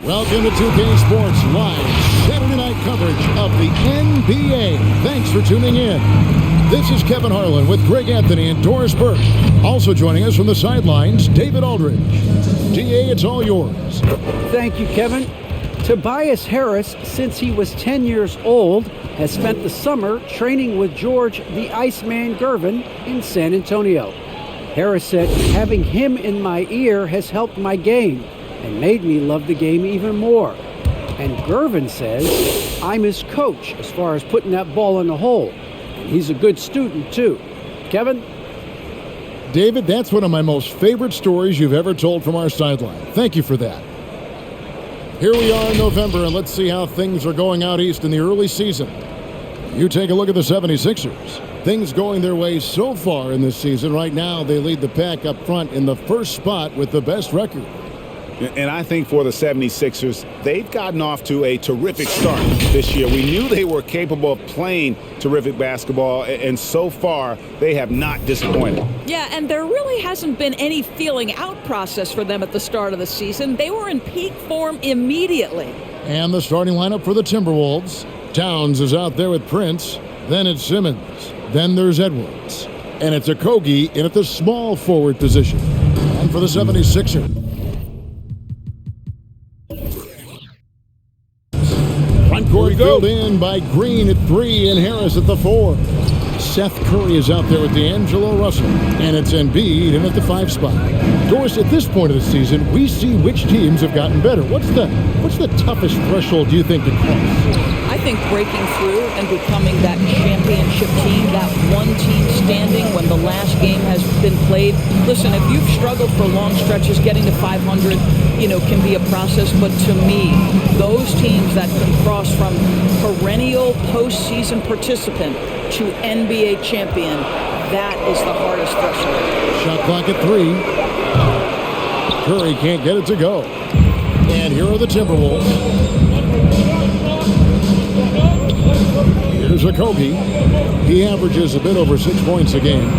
Welcome to 2K Sports Live Saturday night coverage of the NBA. Thanks for tuning in. This is Kevin Harlan with Greg Anthony and Doris Burke. Also joining us from the sidelines, David Aldridge. DA, it's all yours. Thank you, Kevin. Tobias Harris, since he was 10 years old, has spent the summer training with George the Iceman Gervin in San Antonio. Harris said, "Having him in my ear has helped my game and made me love the game even more." And Gervin says, "I'm his coach as far as putting that ball in the hole. And he's a good student, too." Kevin? David, that's one of my most favorite stories you've ever told from our sideline. Thank you for that. Here we are in November, and let's see how things are going out east in the early season. You take a look at the 76ers. Things going their way so far in this season. Right now, they lead the pack up front in the first spot with the best record. And I think for the 76ers, they've gotten off to a terrific start this year. We knew they were capable of playing terrific basketball, and so far, they have not disappointed. Yeah, and there really hasn't been any feeling out process for them at the start of the season. They were in peak form immediately. And the starting lineup for the Timberwolves. Towns is out there with Prince. Then it's Simmons. Then there's Edwards. And it's Okogie in at the small forward position. And for the 76ers. Front court filled in by Green at 3 and Harris at the 4. Seth Curry is out there with D'Angelo Russell. And it's Embiid in at the 5 spot. Doris, at this point of the season, we see which teams have gotten better. What's the toughest threshold do you think to cross? I think breaking through and becoming that championship team, that one team standing when the last game has been played. Listen, if you've struggled for long stretches, getting to 500, can be a process. But to me, those teams that can cross from perennial postseason participant to NBA champion, that is the hardest threshold. Shot clock at 3. Curry can't get it to go. And here are the Timberwolves. Here's Okogie. He averages a bit over 6 points a game.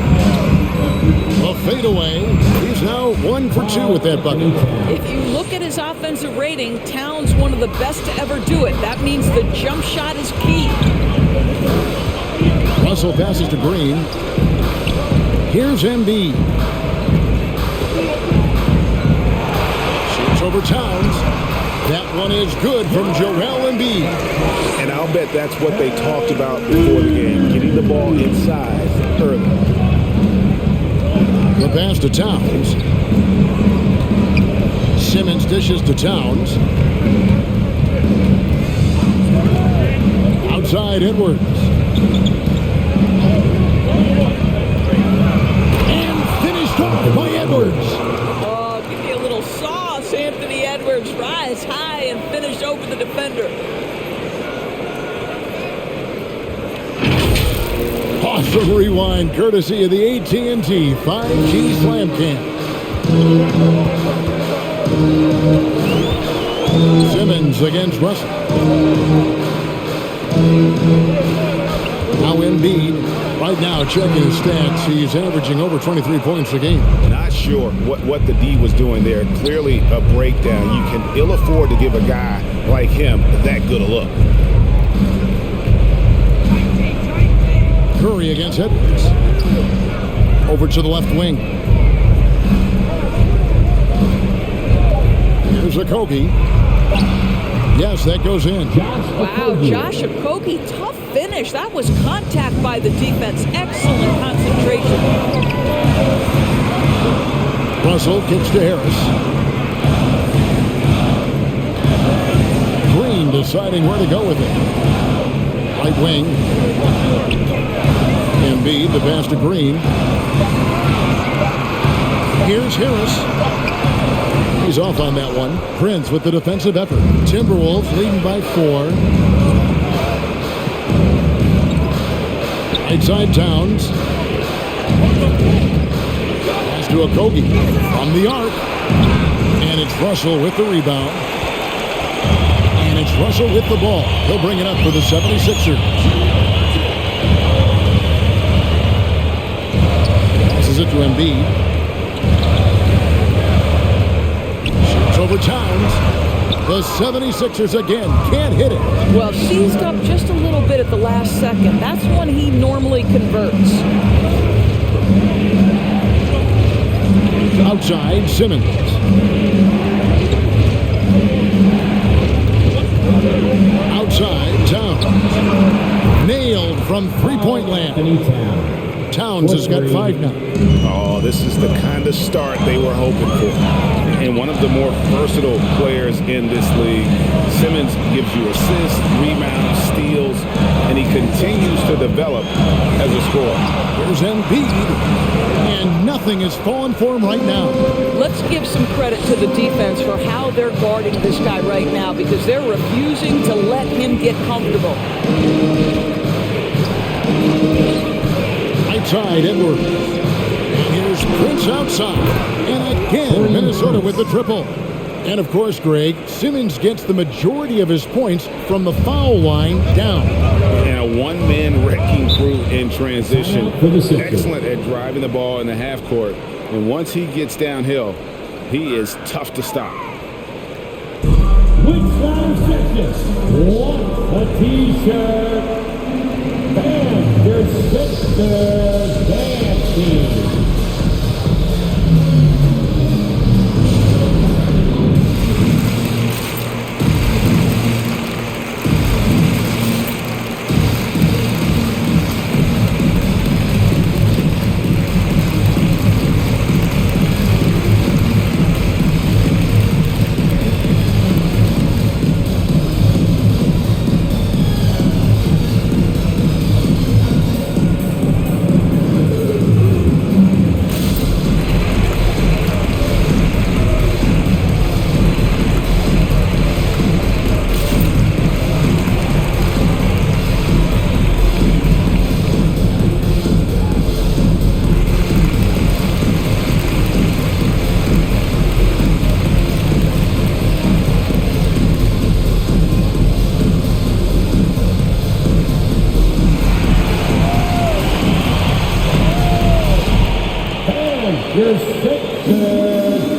A fadeaway. He's now 1 for 2 with that bucket. If you look at his offensive rating, Towns one of the best to ever do it. That means the jump shot is key. Russell passes to Green. Here's Embiid. Shoots over Towns. That one is good from Joel Embiid. And I'll bet that's what they talked about before the game, getting the ball inside early. The pass to Towns. Simmons dishes to Towns. Outside Edwards. And finished off by Edwards. Oh, give me a little sauce, Anthony Edwards. Rise high and finish over the defender. Awesome rewind, courtesy of the AT&T 5G Slam Cam. Simmons against Russell. Now Embiid, right now checking his stats, he's averaging over 23 points a game. Not sure what the D was doing there. Clearly a breakdown. You can ill afford to give a guy like him that good a look. Curry against Edwards. Over to the left wing. Here's Okogie. Yes, that goes in. Wow, Josh Okogie, tough finish. That was contact by the defense. Excellent concentration. Russell kicks to Harris. Green deciding where to go with it. Right wing. Embiid, the pass to Green. Here's Harris. He's off on that one. Prince with the defensive effort. Timberwolves leading by 4. Right side Towns. Pass to Okogie from the arc. And it's Russell with the rebound. And it's Russell with the ball. He'll bring it up for the 76ers. Passes it to Embiid. Shoots over Towns. The 76ers again can't hit it. Well, seized up just a little bit at the last second. That's when he normally converts. Outside, Simmons. Outside, Towns. Nailed from three-point land. Towns has got 5 now. Oh, this is the kind of start they were hoping for. And one of the more versatile players in this league. Simmons gives you assists, rebounds, steals, and he continues to develop as a scorer. Here's Embiid, and nothing is falling for him right now. Let's give some credit to the defense for how they're guarding this guy right now, because they're refusing to let him get comfortable. Outside, Edwards. And here's Prince outside. And again, Minnesota with the triple. And of course, Greg, Simmons gets the majority of his points from the foul line down. And a one-man wrecking crew in transition. Excellent at driving the ball in the half court. And once he gets downhill, he is tough to stop. With 5 seconds, one a t-shirt, and your Sixers dancing. Your Sixers dancing.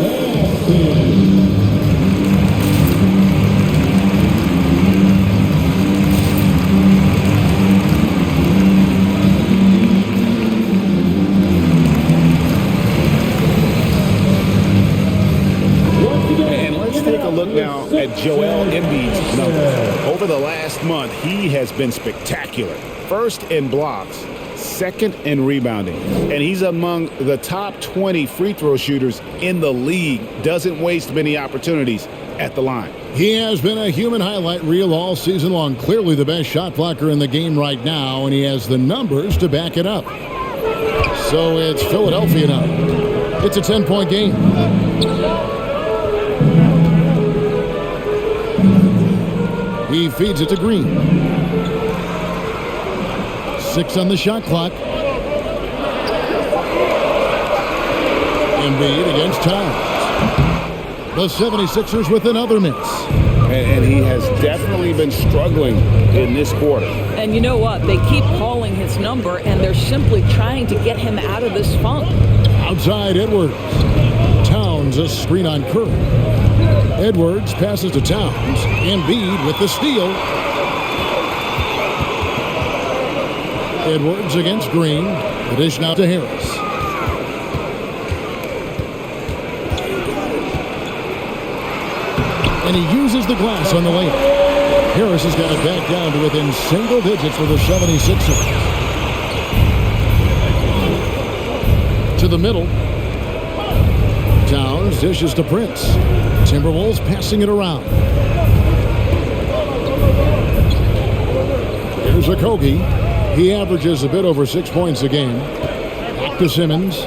And let's take a look now at Joel Embiid's numbers. Over the last month, he has been spectacular. First in blocks, second in rebounding, and he's among the top 20 free throw shooters in the league. Doesn't waste many opportunities at the line. He has been a human highlight reel all season long. Clearly the best shot blocker in the game right now, and he has the numbers to back it up. So it's Philadelphia now. It's a 10-point game. He feeds it to Green. 6 on the shot clock. Embiid against Towns. The 76ers with another miss. And he has definitely been struggling in this quarter. And you know what? They keep calling his number, and they're simply trying to get him out of this funk. Outside, Edwards. Towns a screen on Curry. Edwards passes to Towns. Embiid with the steal. Edwards against Green. The dish now to Harris. And he uses the glass on the layup. Harris has got it back down to within single digits for the 76ers. To the middle. Towns dishes to Prince. Timberwolves passing it around. Here's Okogie. He averages a bit over 6 points a game. Back to Simmons.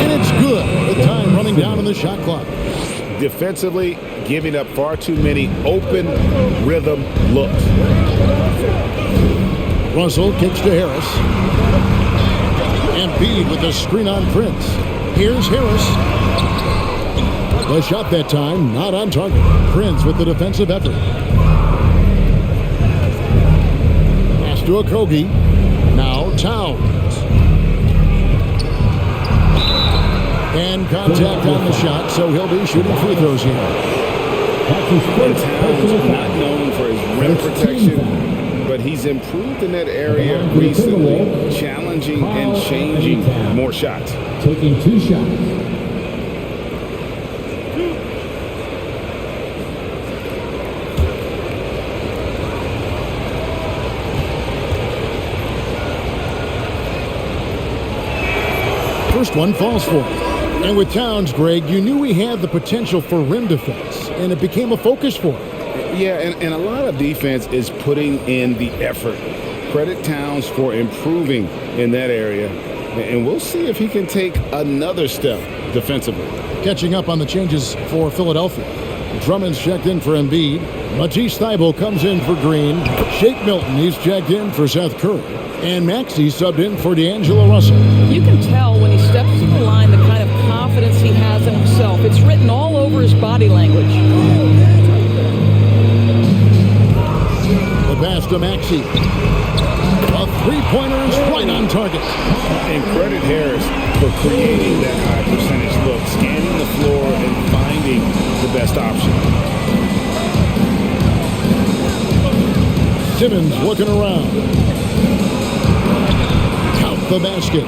And it's good. The time running down on the shot clock. Defensively, giving up far too many open rhythm looks. Russell kicks to Harris. Embiid with the screen on Prince. Here's Harris. The shot that time, not on target. Prince with the defensive effort. Pass to Okogie. Now Towns. And contact on the shot, so he'll be shooting free throws here. That's his And first Towns personal not foul. known for his rim First team protection, foul. but he's improved in that area For the recently, Timberwolves, challenging and Kyle changing Towns. more shots. Taking 2 shots. First one falls for him. And with Towns, Greg, you knew he had the potential for rim defense, and it became a focus for him. Yeah, and a lot of defense is putting in the effort. Credit Towns for improving in that area, and we'll see if he can take another step defensively. Catching up on the changes for Philadelphia. Drummond's checked in for Embiid. Matisse Thybulle comes in for Green. Shake Milton, he's checked in for Seth Curry. And Maxey subbed in for D'Angelo Russell. You can tell when he steps to the line the kind of confidence he has in himself. It's written all over his body language. The pass to Maxey. A three-pointer is right on target. And credit Harris for creating that high percentage look, scanning the floor and finding the best option. Simmons looking around. Count the basket.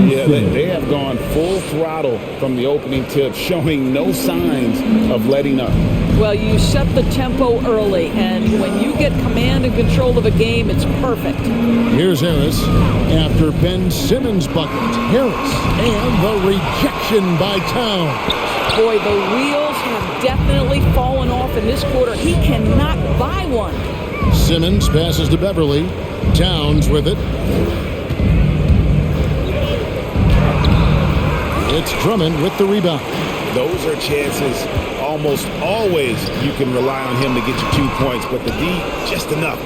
Yeah, they have gone full throttle from the opening tip, showing no signs of letting up. Well, you set the tempo early, and when you get command and control of a game, it's perfect. Here's Harris after Ben Simmons' bucket. Harris and the rejection by Towns. Boy, the wheels have definitely fallen off in this quarter. He cannot buy one. Simmons passes to Beverly. Towns with it. It's Drummond with the rebound. Those are chances almost always you can rely on him to get you 2 points, but the D just enough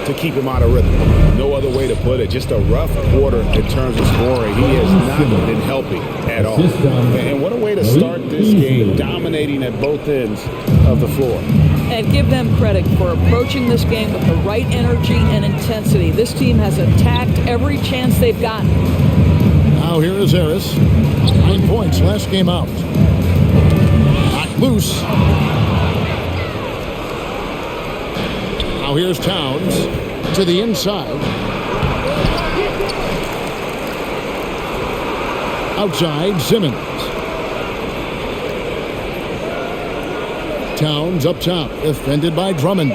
to keep him out of rhythm. No other way to put it. Just a rough quarter in terms of scoring. He has not been helping at all. And what a way to start this game, dominating at both ends of the floor. And give them credit for approaching this game with the right energy and intensity. This team has attacked every chance they've gotten. Now here is Harris. 9 points last game out. Knocked loose. Now here's Towns to the inside. Outside, Simmons. Towns up top, defended by Drummond.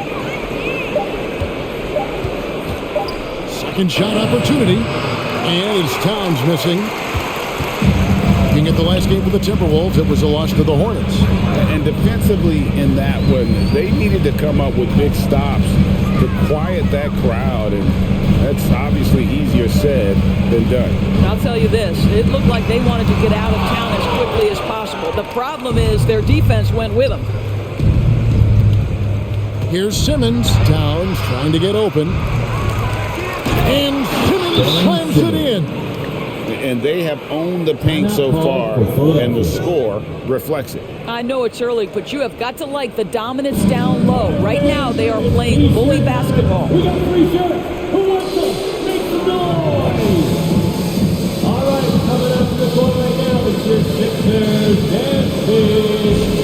Second shot opportunity. And it's Towns missing. Looking at the last game for the Timberwolves, it was a loss to the Hornets. And defensively in that one, they needed to come up with big stops to quiet that crowd, and that's obviously easier said than done. I'll tell you this, it looked like they wanted to get out of town as quickly as possible. The problem is their defense went with them. Here's Simmons. Towns trying to get open. And Simmons slams it in. And they have owned the paint so far, and the score reflects it. I know it's early, but you have got to like the dominance down low. Right now, they are playing bully basketball. We got 3 shots. Who wants them? Make some noise. All right, coming up to the court right now, it's your Sixers dancing.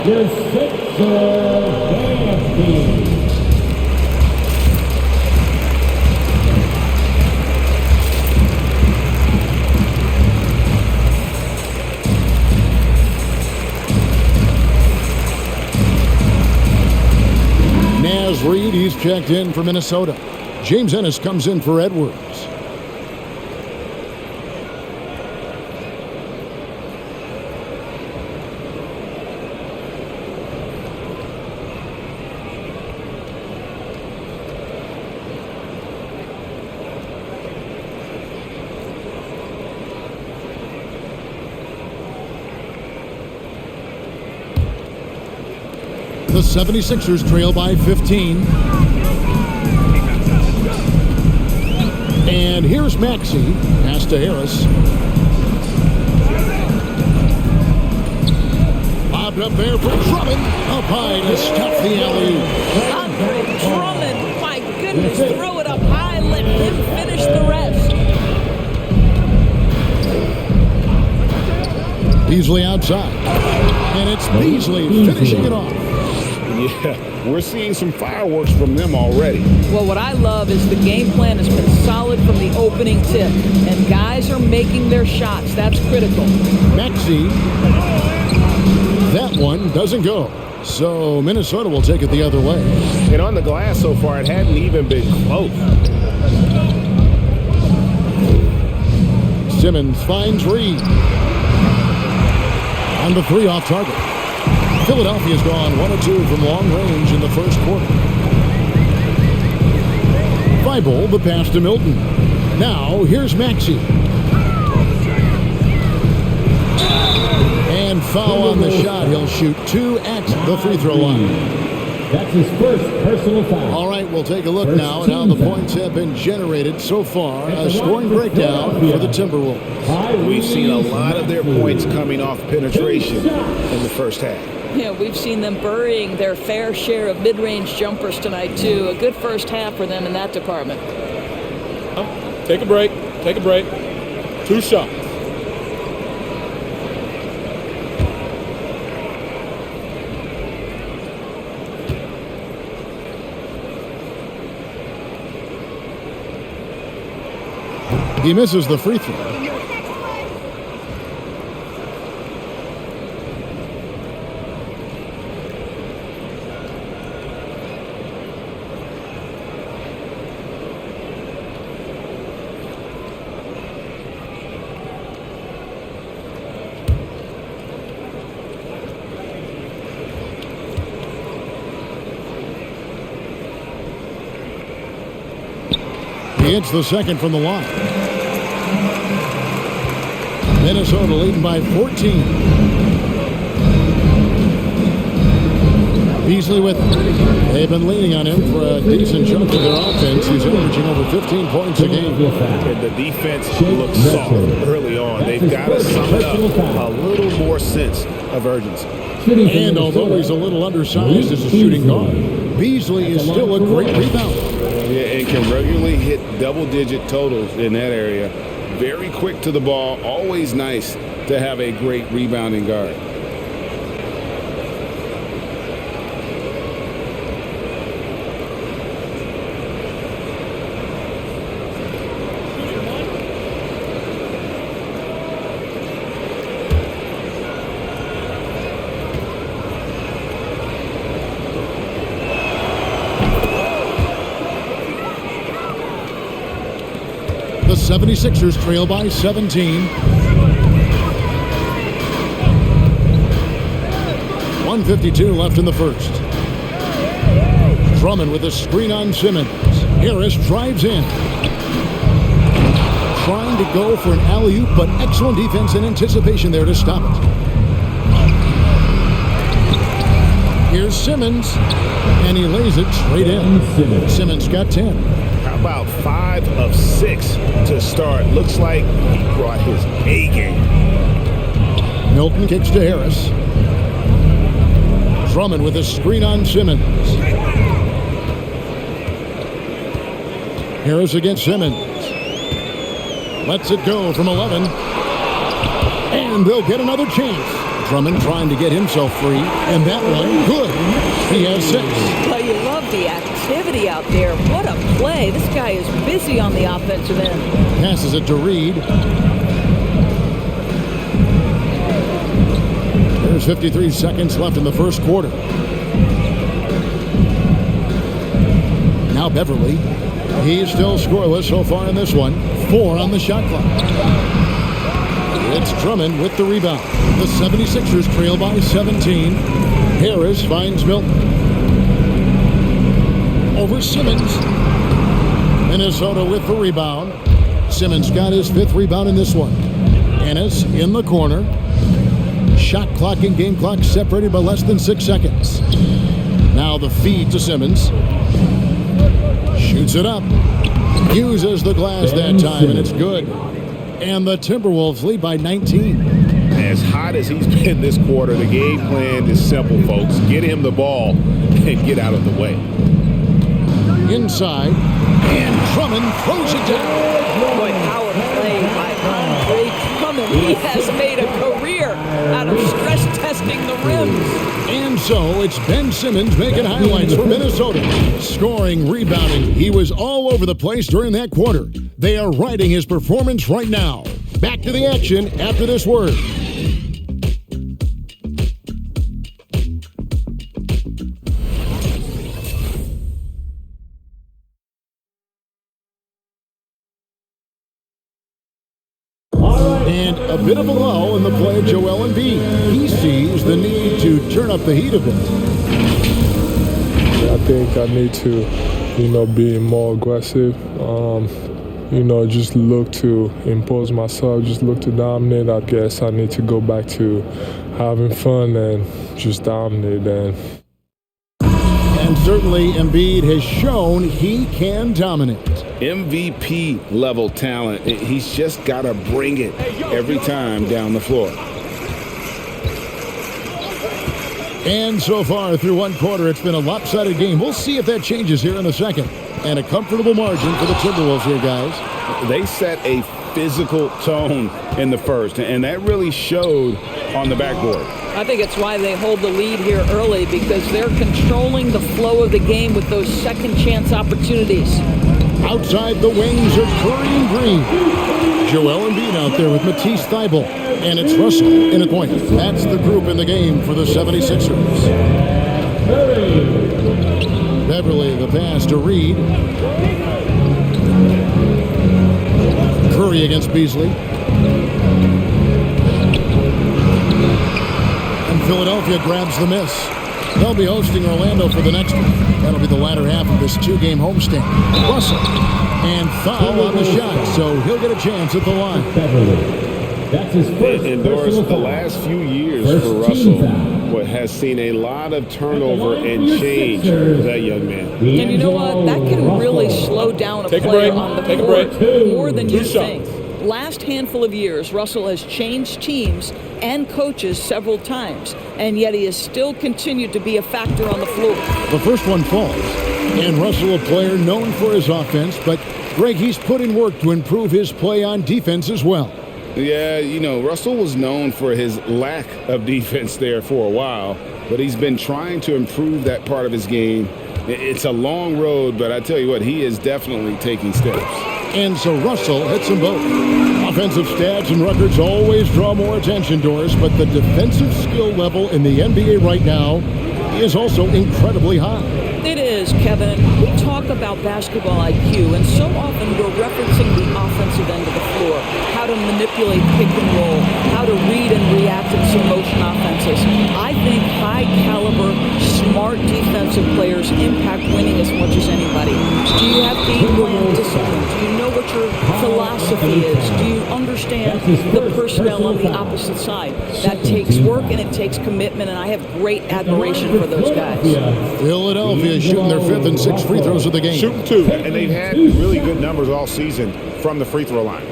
Your Sixers dancing. Reed, he's checked in for Minnesota. James Ennis comes in for Edwards. The 76ers trail by 15. And here's Maxey. Pass to Harris. Bobbed up there for Drummond. Up high to stop the alley. Andre Drummond, my goodness, throw it up high, let him finish the rest. Beasley outside. And it's Beasley finishing it off. Yeah, we're seeing some fireworks from them already. Well, what I love is the game plan has been solid from the opening tip, and guys are making their shots. That's critical. Maxey. That one doesn't go. So Minnesota will take it the other way. And on the glass so far, it hadn't even been close. Simmons finds Reed. On the three off target. Philadelphia's gone 1 of 2 from long range in the first quarter. Thibault, the pass to Milton. Now, here's Maxey. And foul on the shot. He'll shoot 2 at the free throw line. That's his first personal foul. All right, we'll take a look now at how the points have been generated so far. A scoring breakdown for the Timberwolves. We've seen a lot of their points coming off penetration in the first half. Yeah, we've seen them burying their fair share of mid-range jumpers tonight, too. A good first half for them in that department. Take a break. Take a break. 2 shots. He misses the free throw. He hits the second from the line. Minnesota leading by 14. Beasley with it. They've been leaning on him for a decent chunk of their offense. He's averaging over 15 points a game. And the defense looks soft early on. They've got to sum it up a little more sense of urgency. And although he's a little undersized as a shooting guard, Beasley is still a great rebounder. Yeah, and can regularly hit double-digit totals in that area. Very quick to the ball. Always nice to have a great rebounding guard. The 76ers trail by 17. 1:52 left in the first. Drummond with a screen on Simmons. Harris drives in. Trying to go for an alley-oop, but excellent defense and anticipation there to stop it. Here's Simmons, and he lays it straight in. Simmons got 10. How about 5 of 6 to start? Looks like he brought his A game. Milton kicks to Harris. Drummond with a screen on Simmons. Harris against Simmons. Lets it go from 11. And they'll get another chance. Drummond trying to get himself free. And that one, good. He has 6. Well, you love the activity out there. What a play. This guy is busy on the offensive end. Passes it to Reed. There's 53 seconds left in the first quarter. Now Beverly. He's still scoreless so far in this one. 4 on the shot clock. It's Drummond with the rebound. The 76ers trail by 17. Harris finds Milton. Over Simmons. Minnesota with the rebound. Simmons got his 5th rebound in this one. Ennis in the corner. Shot clock and game clock separated by less than 6 seconds. Now the feed to Simmons. Shoots it up. Uses the glass that time, and it's good. And the Timberwolves lead by 19. As hot as he's been this quarter, the game plan is simple, folks. Get him the ball and get out of the way. Inside, and Drummond throws it down. Boy, power play by Andre Drummond. He has made a career out of stress testing the rims. And so it's Ben Simmons making highlights for Minnesota. Scoring, rebounding. He was all over the place during that quarter. They are riding his performance right now. Back to the action after this word. And a bit of a lull in the play of Joel Embiid. He sees the need to turn up the heat a bit. I think I need to, be more aggressive. Just look to impose myself, just look to dominate. I guess I need to go back to having fun and just dominate. And certainly Embiid has shown he can dominate. MVP level talent. He's just got to bring it every time down the floor. And so far through one quarter, it's been a lopsided game. We'll see if that changes here in a second. And a comfortable margin for the Timberwolves here, guys. They set a physical tone in the first, and that really showed on the backboard. I think it's why they hold the lead here early, because they're controlling the flow of the game with those second chance opportunities. Outside the wings of Curry and Green. Joel Embiid out there with Matisse Thybulle. And it's Russell in a point. That's the group in the game for the 76ers. Beverly, the pass to Reed. Curry against Beasley. And Philadelphia grabs the miss. They'll be hosting Orlando for the next one. That'll be the latter half of this 2-game homestand. Russell. And foul on the shot, so he'll get a chance at the line. That's his first And Doris, the last few years for Russell has seen a lot of turnover and change for that young man. And you know what? That can really slow down a player on the court more than you think. Last handful of years, Russell has changed teams and coaches several times, and yet he has still continued to be a factor on the floor. The first one falls, and Russell, a player known for his offense, but Greg, he's put in work to improve his play on defense as well. Yeah, Russell was known for his lack of defense there for a while, but he's been trying to improve that part of his game. It's a long road, but I tell you what, he is definitely taking steps. And so Russell hits them both. Offensive stats and records always draw more attention, Doris, but the defensive skill level in the NBA right now is also incredibly high. It is, Kevin. We talk about basketball IQ, and so often we're referencing the offensive end of the floor, how to manipulate pick and roll, how to read and react in some motion offenses. I think high-caliber, smart defensive players impact winning as much as anybody. Do you have game plan discipline? Do you know what your philosophy is? Do you understand the personnel on the opposite side? That takes work and it takes commitment, and I have great admiration for those guys. Philadelphia shooting their 5th and 6th free throws of the game. Shooting 2. And they've had really good numbers all season from the free throw line.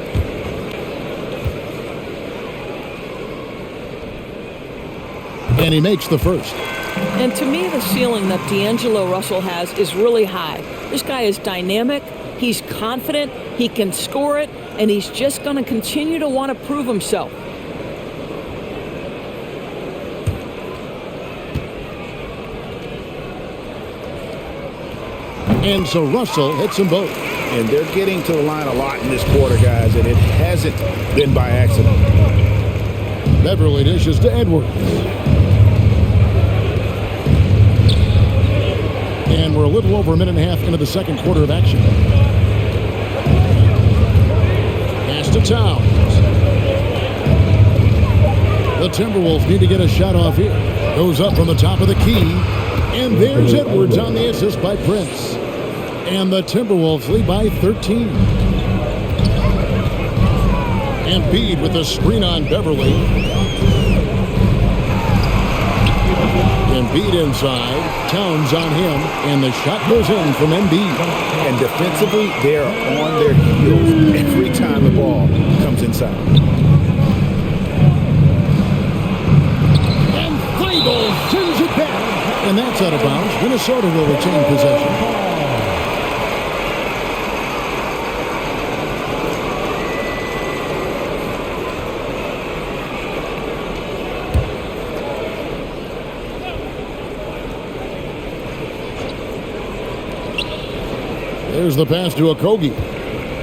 And he makes the first. And to me, the ceiling that D'Angelo Russell has is really high. This guy is dynamic, he's confident, he can score it, and he's just going to continue to want to prove himself. And so Russell hits them both. And they're getting to the line a lot in this quarter, guys, and it hasn't been by accident. Beverly dishes to Edwards. And and we're a little over a minute and a half into the second quarter of action. Pass to Towns. The Timberwolves need to get a shot off here. Goes up from the top of the key. And there's Edwards on the assist by Prince. And the Timberwolves lead by 13. Embiid with the screen on Beverly. Embiid inside. Towns on him. And the shot goes in from Embiid. And defensively, they're on their heels every time the ball comes inside. And Feigl sends it back. And that's out of bounds. Minnesota will retain possession. There's the pass to Okogie.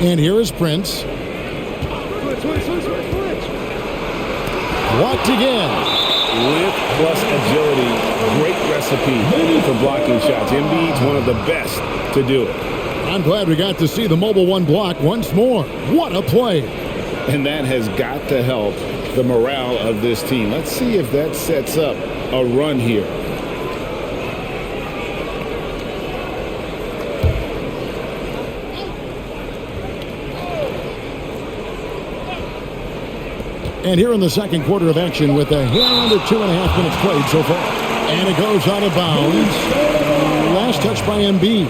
And here is Prince. Blocked again. Width plus agility, great recipe for blocking shots. Embiid's one of the best to do it. I'm glad we got to see the mobile one block once more. What a play. And that has got to help the morale of this team. Let's see if that sets up a run here. And here in the second quarter of action with a hair under 2.5 minutes played so far. And it goes out of bounds. Last touch by Embiid.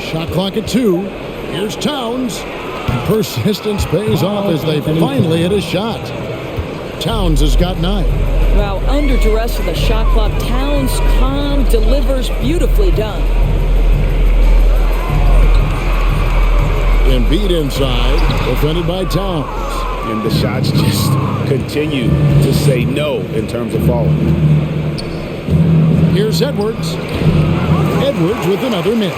Shot clock at 2. Here's Towns. Persistence pays off as they finally hit a shot. Towns has got 9. Wow, under duress with the shot clock, Towns calm, delivers, beautifully done. Embiid inside, defended by Towns. And the shots just continue to say no in terms of falling. Here's Edwards. Edwards with another miss.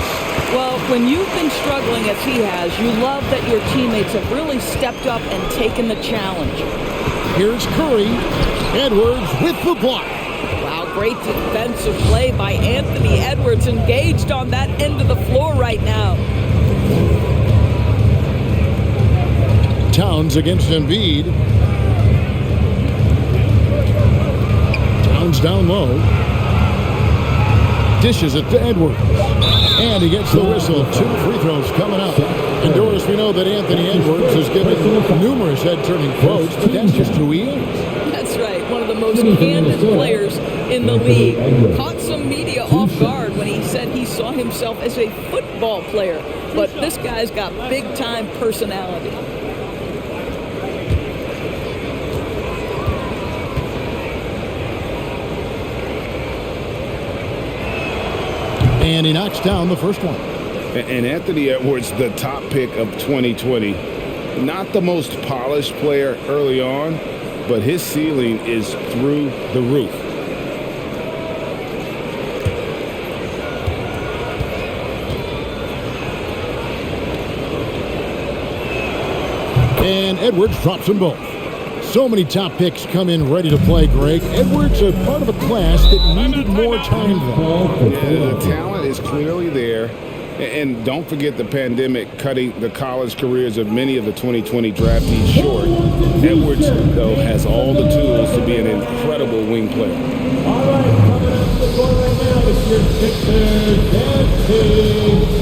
Well, when you've been struggling as he has, you love that your teammates have really stepped up and taken the challenge. Here's Curry. Edwards with the block. Wow, great defensive play by Anthony Edwards, engaged on that end of the floor right now. Towns against Embiid. Towns down low. Dishes it to Edwards. And he gets the whistle. 2 free throws coming up. And Doris, we know that Anthony Edwards has given numerous head-turning quotes, but that's just who he is. That's right. One of the most candid players in the league. Caught some media off guard when he said he saw himself as a football player. But this guy's got big-time personality. And he knocks down the first one. And Anthony Edwards, the top pick of 2020. Not the most polished player early on, but his ceiling is through the roof. And Edwards drops them both. So many top picks come in ready to play, Greg. Edwards are part of a class that needed more time, though. Yeah, the talent is clearly there. And don't forget the pandemic cutting the college careers of many of the 2020 draftees short. Edwards, though, has all the tools to be an incredible wing player. All right, coming up to the court right now, it's your Sixers dancing.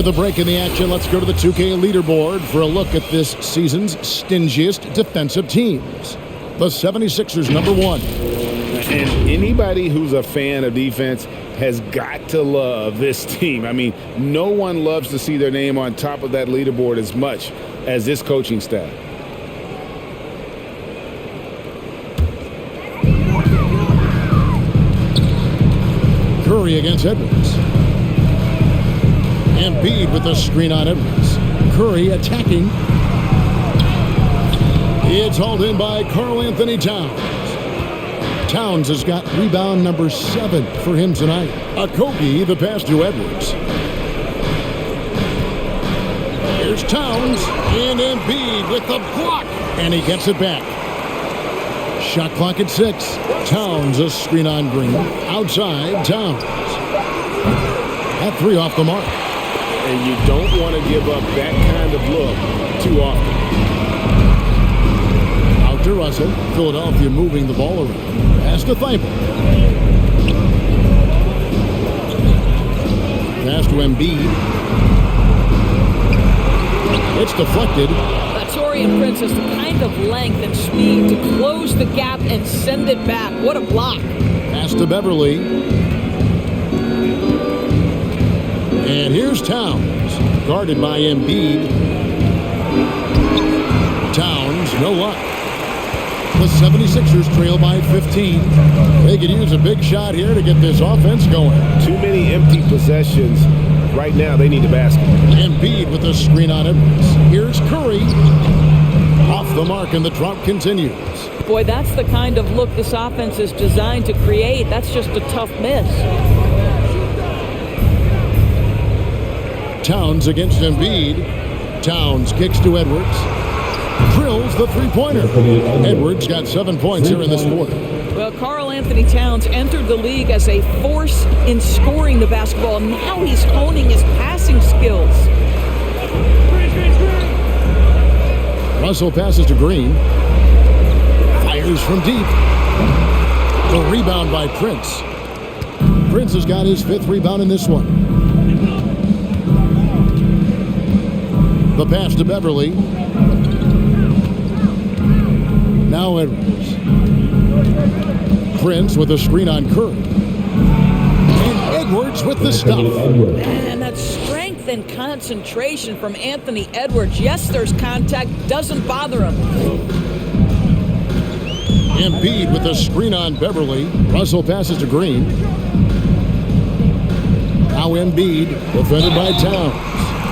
With a break in the action, let's go to the 2K leaderboard for a look at this season's stingiest defensive teams. The 76ers, number 1. And anybody who's a fan of defense has got to love this team. I mean, no one loves to see their name on top of that leaderboard as much as this coaching staff. Curry against Edwards. Embiid with the screen on Edwards. Curry attacking. It's hauled in by Karl Anthony Towns. Towns has got rebound number 7 for him tonight. Okogie, the pass to Edwards. Here's Towns and Embiid with the block. And he gets it back. Shot clock at 6. Towns, a screen on Green. Outside, Towns. That 3 off the mark. And you don't want to give up that kind of look too often. Out to Russell. Philadelphia moving the ball around. Pass to Thibault. Pass to Embiid. It's deflected. Taurean Prince has the kind of length and speed to close the gap and send it back. What a block. Pass to Beverly. And here's Towns, guarded by Embiid. Towns, no luck. The 76ers trail by 15. They could use a big shot here to get this offense going. Too many empty possessions. Right now, they need the basket. Embiid with the screen on Edwards. Here's Curry. Off the mark, and the drop continues. Boy, that's the kind of look this offense is designed to create. That's just a tough miss. Towns against Embiid. Towns kicks to Edwards. Drills the three-pointer. Edwards got 7 points here in this quarter. Well, Karl Anthony Towns entered the league as a force in scoring the basketball. Now he's honing his passing skills. Russell passes to Green. Fires from deep. The rebound by Prince. Prince has got his 5th rebound in this one. The pass to Beverly. Now Edwards. Prince with a screen on Curry. And Edwards with the stop. Man, that strength and concentration from Anthony Edwards. Yes, there's contact. Doesn't bother him. Embiid with a screen on Beverly. Russell passes to Green. Now Embiid, defended by Towns.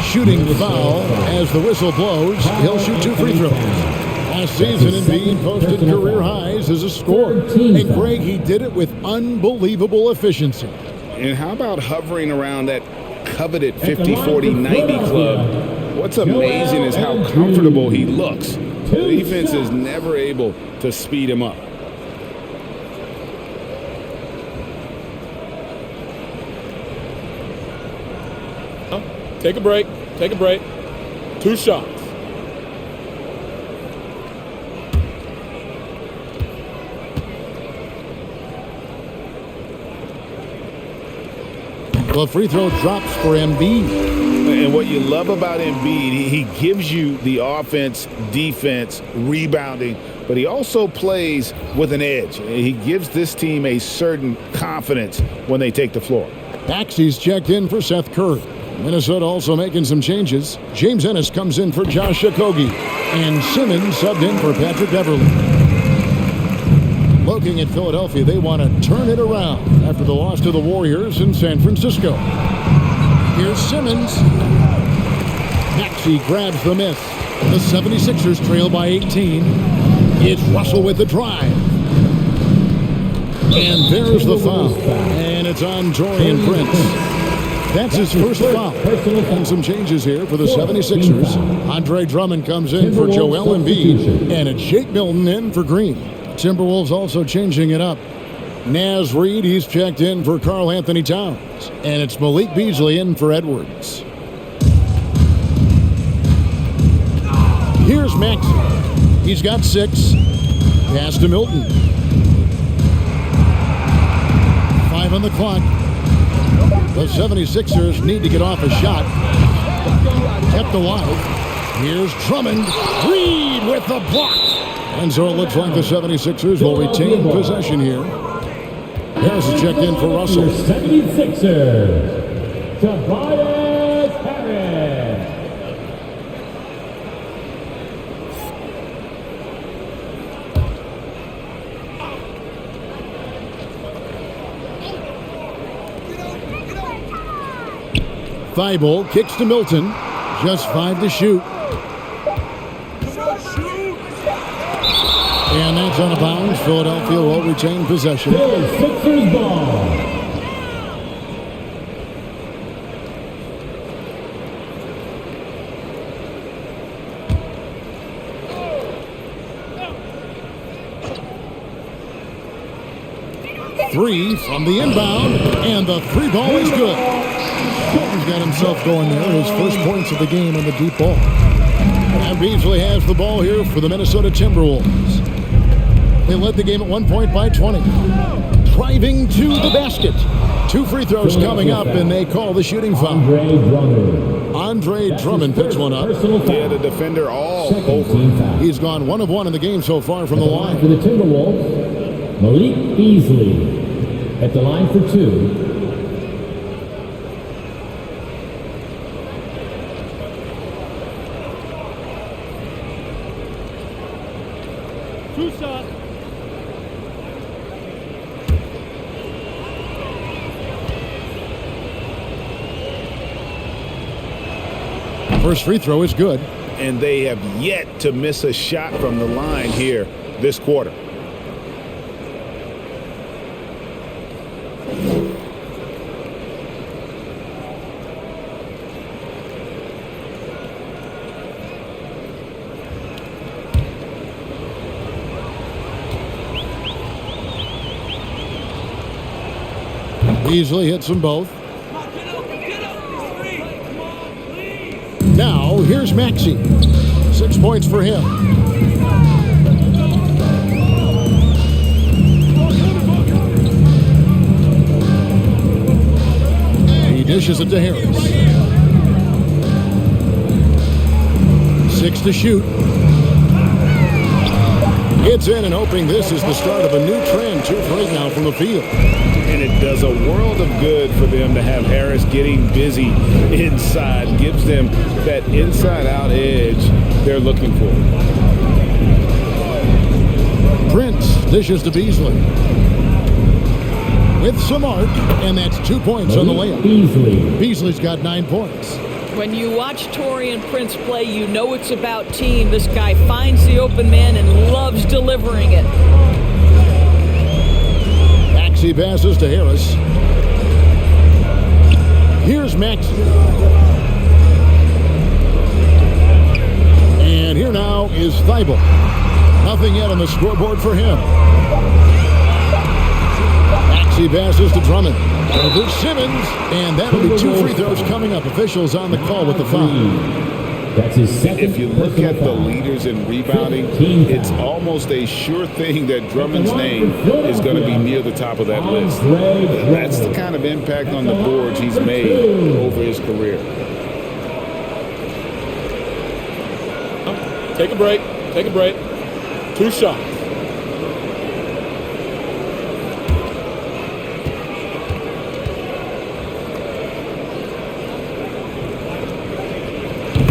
Shooting foul as the whistle blows. He'll shoot 2 free throws. Last season, Embiid posted career highs as a scorer. And Greg, he did it with unbelievable efficiency. And how about hovering around that coveted 50, 40, 90 club? What's amazing is how comfortable he looks. The defense is never able to speed him up. Take a break. Take a break. 2 shots. The free throw drops for Embiid. And what you love about Embiid, he gives you the offense, defense, rebounding, but he also plays with an edge. He gives this team a certain confidence when they take the floor. Baxie's checked in for Seth Curry. Minnesota also making some changes. James Ennis comes in for Josh Okogie. And Simmons subbed in for Patrick Beverly. Looking at Philadelphia, they want to turn it around after the loss to the Warriors in San Francisco. Here's Simmons. Baxie grabs the miss. The 76ers trail by 18. It's Russell with the drive. And there's the foul. And it's on Taurean Prince. That's his first foul. And some changes here for the 76ers. Andre Drummond comes in for Joel Embiid. And it's Jake Milton in for Green. Timberwolves also changing it up. Naz Reid, he's checked in for Karl Anthony Towns. And it's Malik Beasley in for Edwards. Here's Maxey. He's got 6. Pass to Milton. 5 on the clock. The 76ers need to get off a shot. Kept alive. Here's Drummond. Reed with the block. And so it looks like the 76ers will retain possession here. Harris is checked in for Russell. Your 76ers, Tobias Harris. Thibault kicks to Milton. Just 5 to shoot. And that's out of bounds. Philadelphia will retain possession. Sixers ball. Three from the inbound, and the three ball is good. He's got himself going there. His first points of the game on the deep ball. And Beasley has the ball here for the Minnesota Timberwolves. They led the game at 1 point by 20. Driving to the basket. 2 free throws coming up, and they call the shooting foul. Andre Drummond picks one up. Yeah, the defender all over. He's gone 1 of 1 in the game so far from the line. For the Timberwolves, Malik Beasley at the line for 2. First free throw is good. And they have yet to miss a shot from the line here this quarter. Beasley hits them both. Now, here's Maxey. 6 points for him. He dishes it to Harris. 6 to shoot. Gets in and hoping this is the start of a new trend. 2 for 8 now from the field. And it does a world of good for them to have Harris getting busy inside. Gives them that inside-out edge they're looking for. Prince dishes to Beasley. With some arc, and that's 2 points on the layup. Beasley's got 9 points. When you watch Taurean Prince play, you know it's about team. This guy finds the open man and loves delivering it. Maxey passes to Harris. Here's Maxey. And here now is Thibault. Nothing yet on the scoreboard for him. Maxey passes to Drummond. Over Simmons. And that'll be 2 free throws coming up. Officials on the call with the foul. That's his second. If you look at the leaders in rebounding, it's almost a sure thing that Drummond's name is going to be near the top of that list. That's the kind of impact on the boards he's made over his career. Take a break. Take a break. 2 shots.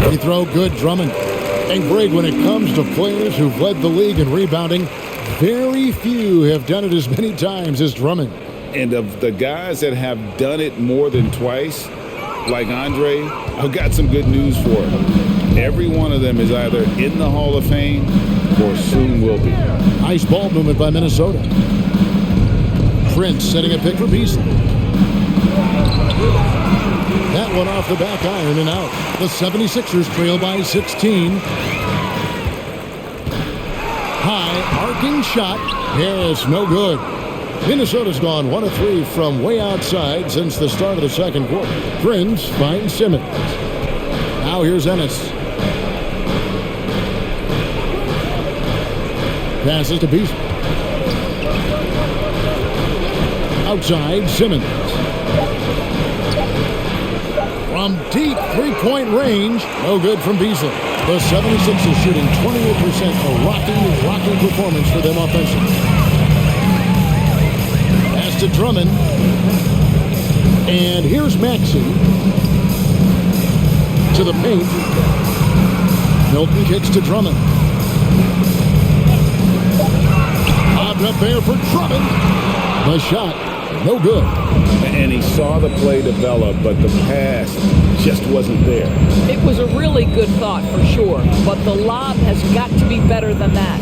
Free throw, good. Drummond. And Greg, when it comes to players who've led the league in rebounding, very few have done it as many times as Drummond. And of the guys that have done it more than twice, like Andre, I've got some good news for him. Every one of them is either in the Hall of Fame or soon will be. Nice ball movement by Minnesota. Prince setting a pick for Beasley. That one off the back iron and out. The 76ers trail by 16. High arcing shot. Harris, no good. Minnesota's gone 1 of 3 from way outside since the start of the second quarter. Prince finds Simmons. Now here's Ennis. Passes to Beasley. Outside, Simmons. From From deep three-point range, no good from Beasley. The 76ers shooting 28%, a rocking performance for them offensively. Pass to Drummond. And here's Maxey to the paint. Milton kicks to Drummond. Lobbed up there for Drummond. The shot, no good. And he saw the play develop, but the pass just wasn't there. It was a really good thought for sure, but the lob has got to be better than that.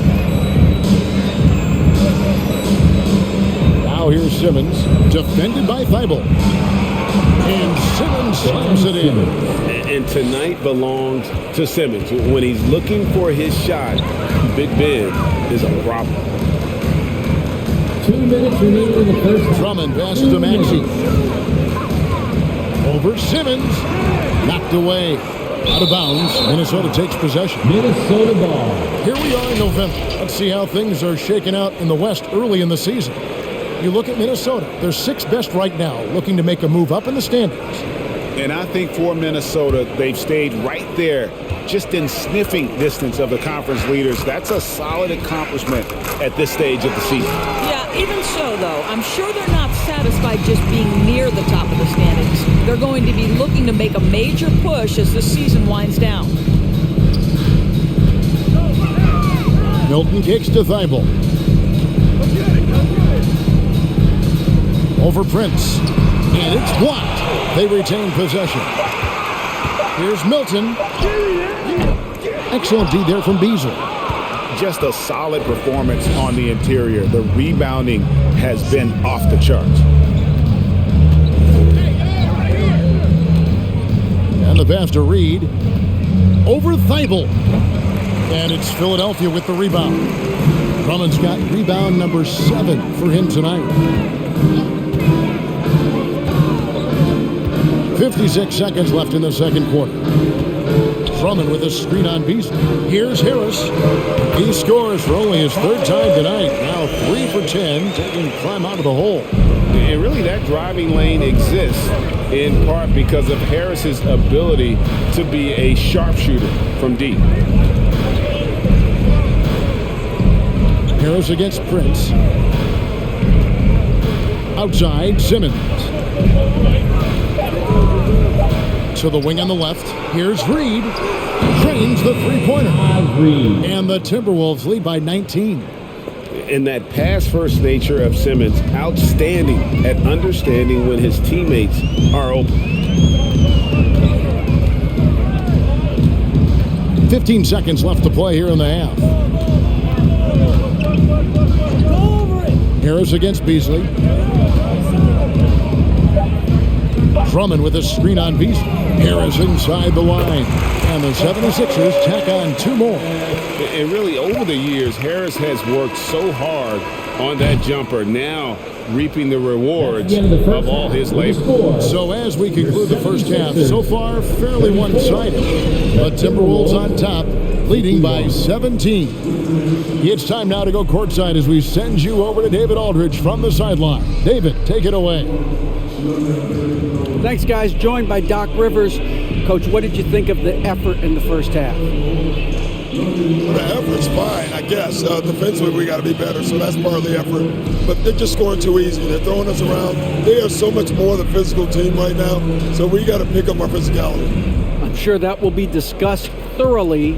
Now here's Simmons, defended by Thibault. And Simmons slams it in. And tonight belongs to Simmons. When he's looking for his shot, Big Ben is a problem. 2 minutes remaining in the first. Drummond passes to Maxey. Over Simmons. Knocked away. Out of bounds. Minnesota takes possession. Minnesota ball. Here we are in November. Let's see how things are shaking out in the West early in the season. You look at Minnesota. They're sixth best right now, looking to make a move up in the standings. And I think for Minnesota, they've stayed right there, just in sniffing distance of the conference leaders. That's a solid accomplishment at this stage of the season. Yeah, even so, though, I'm sure they're not satisfied just being near the top of the standings. They're going to be looking to make a major push as the season winds down. Milton kicks to Thibault. Over Prince. And it's blocked. They retain possession. Here's Milton. Excellent D there from Beasley. Just a solid performance on the interior. The rebounding has been off the charts. And the pass to Reed. Over Thibault. And it's Philadelphia with the rebound. Drummond's got rebound number 7 for him tonight. 56 seconds left in the second quarter. Drummond with a screen on Beasley. Here's Harris. He scores for only his third time tonight. Now 3 for 10, taking climb out of the hole. And really that driving lane exists in part because of Harris's ability to be a sharpshooter from deep. Harris against Prince. Outside, Simmons. To the wing on the left. Here's Reed. Drains the three-pointer. And the Timberwolves lead by 19. And that pass-first nature of Simmons, outstanding at understanding when his teammates are open. 15 seconds left to play here in the half. Harris against Beasley. Drummond with a screen on Beasley. Harris inside the line. And the 76ers tack on 2 more. And really, over the years, Harris has worked so hard on that jumper, now reaping the rewards of all his labor. So as we conclude the first half, so far fairly one-sided. The Timberwolves on top, leading by 17. It's time now to go courtside as we send you over to David Aldridge from the sideline. David, take it away. Thanks, guys. Joined by Doc Rivers. Coach, what did you think of the effort in the first half? Well, the effort's fine, I guess. Defensively, we got to be better, so that's part of the effort. But they're just scoring too easy. They're throwing us around. They are so much more the physical team right now, so we got to pick up our physicality. I'm sure that will be discussed thoroughly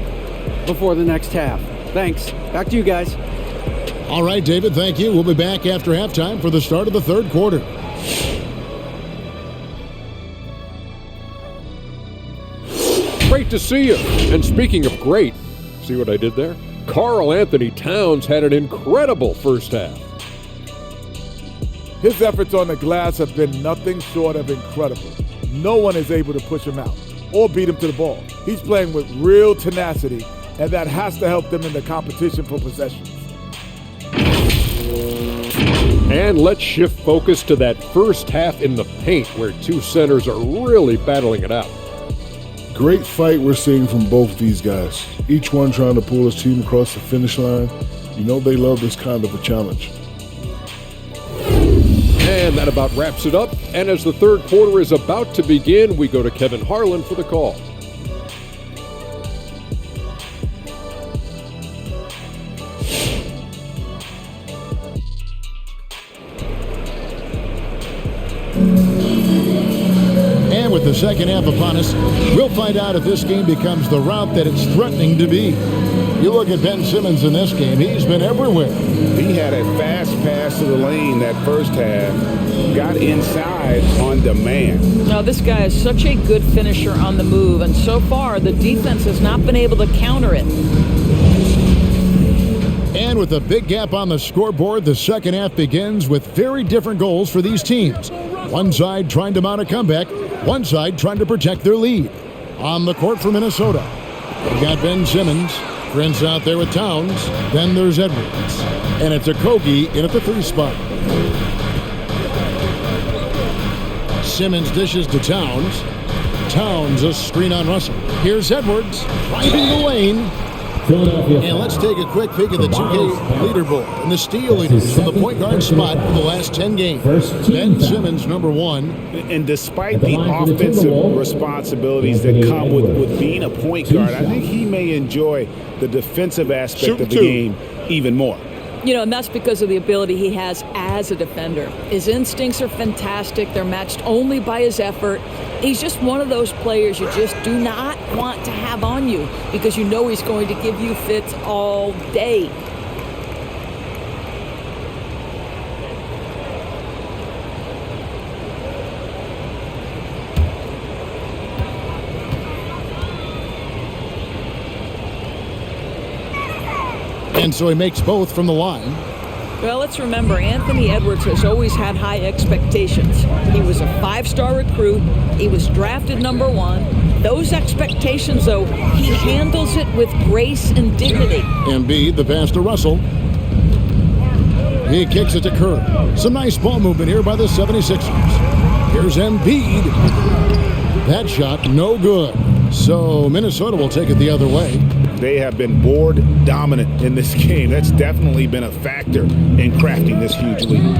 before the next half. Thanks. Back to you guys. All right, David, thank you. We'll be back after halftime for the start of the third quarter. Great to see you. And speaking of great, see what I did there? Karl Anthony Towns had an incredible first half. His efforts on the glass have been nothing short of incredible. No one is able to push him out or beat him to the ball. He's playing with real tenacity, and that has to help them in the competition for possessions. And let's shift focus to that first half in the paint where 2 centers are really battling it out. Great fight we're seeing from both these guys. Each one trying to pull his team across the finish line. You know they love this kind of a challenge. And that about wraps it up. And as the third quarter is about to begin, we go to Kevin Harlan for the call. And with the second half upon us, we'll find out if this game becomes the route that it's threatening to be. You look at Ben Simmons in this game, he's been everywhere. He had a fast pass to the lane that first half, got inside on demand. Now, this guy is such a good finisher on the move, and so far the defense has not been able to counter it. And with a big gap on the scoreboard, the second half begins with very different goals for these teams. One side trying to mount a comeback, one side trying to protect their lead. On the court for Minnesota, we got Ben Simmons. Prince out there with Towns. Then there's Edwards. And it's a Kogi in at the 3 spot. Simmons dishes to Towns. Towns a screen on Russell. Here's Edwards driving the lane. And let's take a quick peek at the 2K leaderboard. And the steal leaders from the point guard spot for the last 10 games. Ben Simmons, number 1. And despite the offensive responsibilities that come with being a point guard, I think he may enjoy the defensive aspect of the game even more. You know, and that's because of the ability he has as a defender. His instincts are fantastic. They're matched only by his effort. He's just one of those players you just do not want to have on you because you know he's going to give you fits all day. And so he makes both from the line. Well, let's remember, Anthony Edwards has always had high expectations. He was a 5-star recruit. He was drafted number 1. Those expectations, though, he handles it with grace and dignity. Embiid, the pass to Russell. He kicks it to Kerr. Some nice ball movement here by the 76ers. Here's Embiid. That shot, no good. So Minnesota will take it the other way. They have been board dominant in this game. That's definitely been a factor in crafting this huge lead.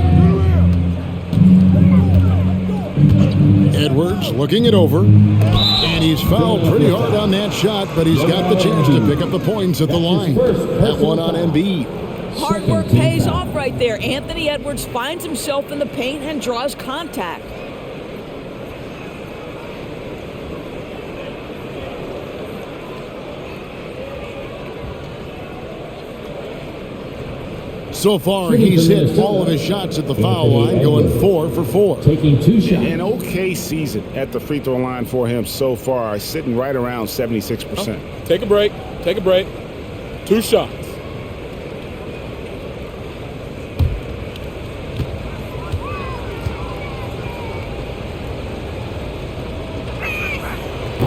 Edwards looking it over. And he's fouled pretty hard on that shot, but he's got the chance to pick up the points at the line. That one on Embiid. Hard work pays off right there. Anthony Edwards finds himself in the paint and draws contact. So far, he's hit all of his shots at the foul line, going 4 for 4. Taking 2 shots. An okay season at the free throw line for him so far, sitting right around 76%. Take a break. Take a break. 2 shots.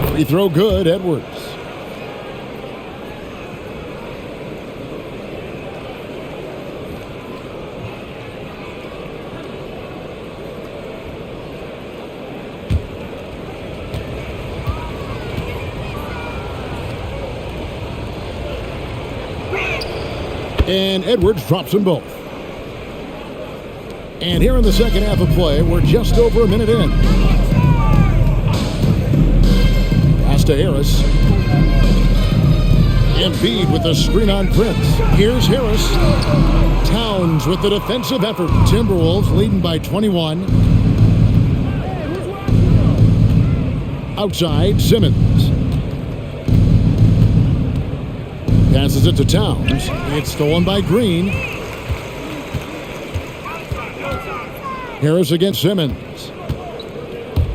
Free throw good, Edwards. And Edwards drops them both. And here in the second half of play, we're just over a minute in. Pass to Harris. Embiid with the screen on Prince. Here's Harris. Towns with the defensive effort. Timberwolves leading by 21. Outside, Simmons. Passes it to Towns. It's stolen by Green. Harris against Simmons.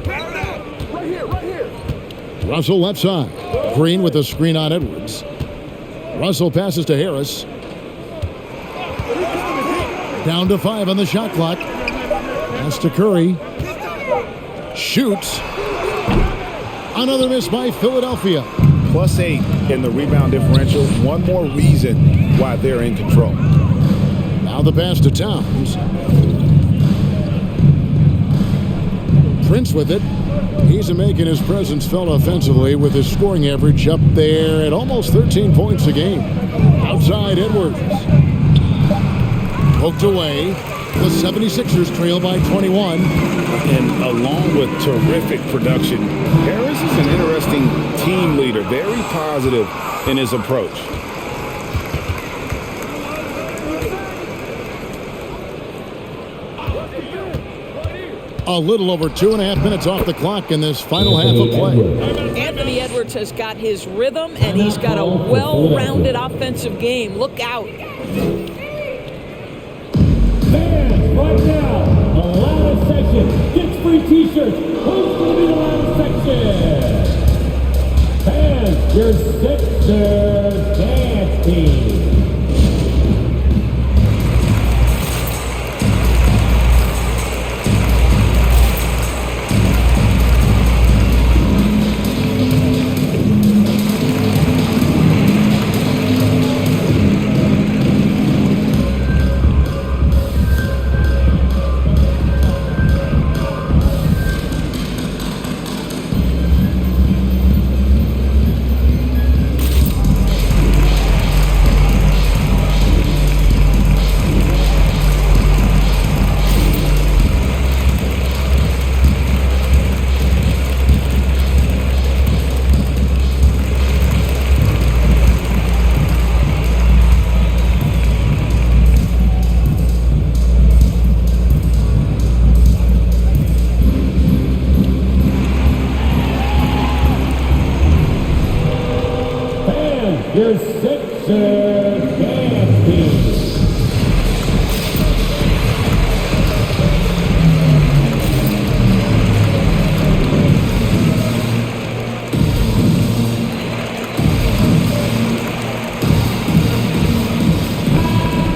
Right here. Russell left side. Green with the screen on Edwards. Russell passes to Harris. Down to 5 on the shot clock. Pass to Curry. Shoots. Another miss by Philadelphia. +8 in the rebound differential. One more reason why they're in control. Now the pass to Towns. Prince with it. He's making his presence felt offensively with his scoring average up there at almost 13 points a game. Outside Edwards. Poked away. The 76ers trail by 21. And along with terrific production, Harris is an interesting team leader, very positive in his approach. A little over 2.5 minutes off the clock in this final half of play. Anthony Edwards has got his rhythm, and he's got a well-rounded offensive game. Look out. Fans, right now, the loudest section gets free t-shirts. Who's going to be the loudest section? Fans, your Sixers dance team. Your Sixers dance team.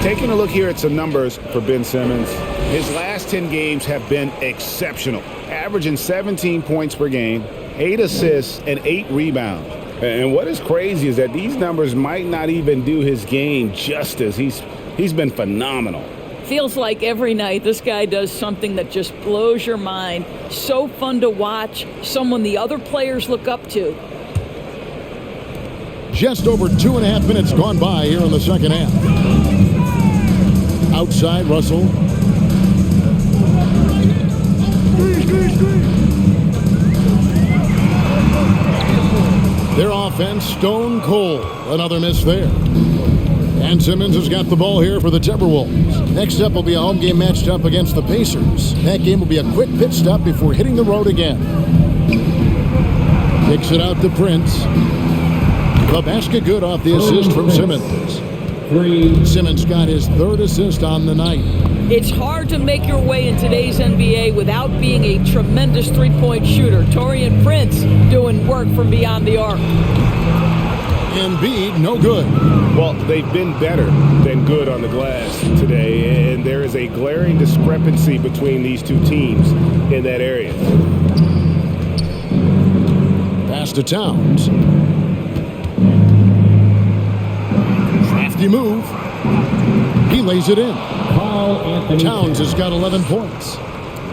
Taking a look here at some numbers for Ben Simmons, his last 10 games have been exceptional, averaging 17 points per game, 8 assists, and 8 rebounds. And what is crazy is that these numbers might not even do his game justice. He's been phenomenal. Feels like every night this guy does something that just blows your mind. So fun to watch, someone the other players look up to. Just over 2.5 minutes gone by here in the second half. Outside, Russell. Their offense stone cold. Another miss there. And Simmons has got the ball here for the Timberwolves. Next up will be a home game matched up against the Pacers. That game will be a quick pit stop before hitting the road again. Kicks it out to Prince. The basket good off the assist from Simmons. Simmons got his third assist on the night. It's hard to make your way in today's NBA without being a tremendous three-point shooter. Taurean Prince doing work from beyond the arc. Embiid, no good. Well, they've been better than good on the glass today, and there is a glaring discrepancy between these two teams in that area. Pass to Towns. Crafty move. He lays it in. Towns has got 11 points.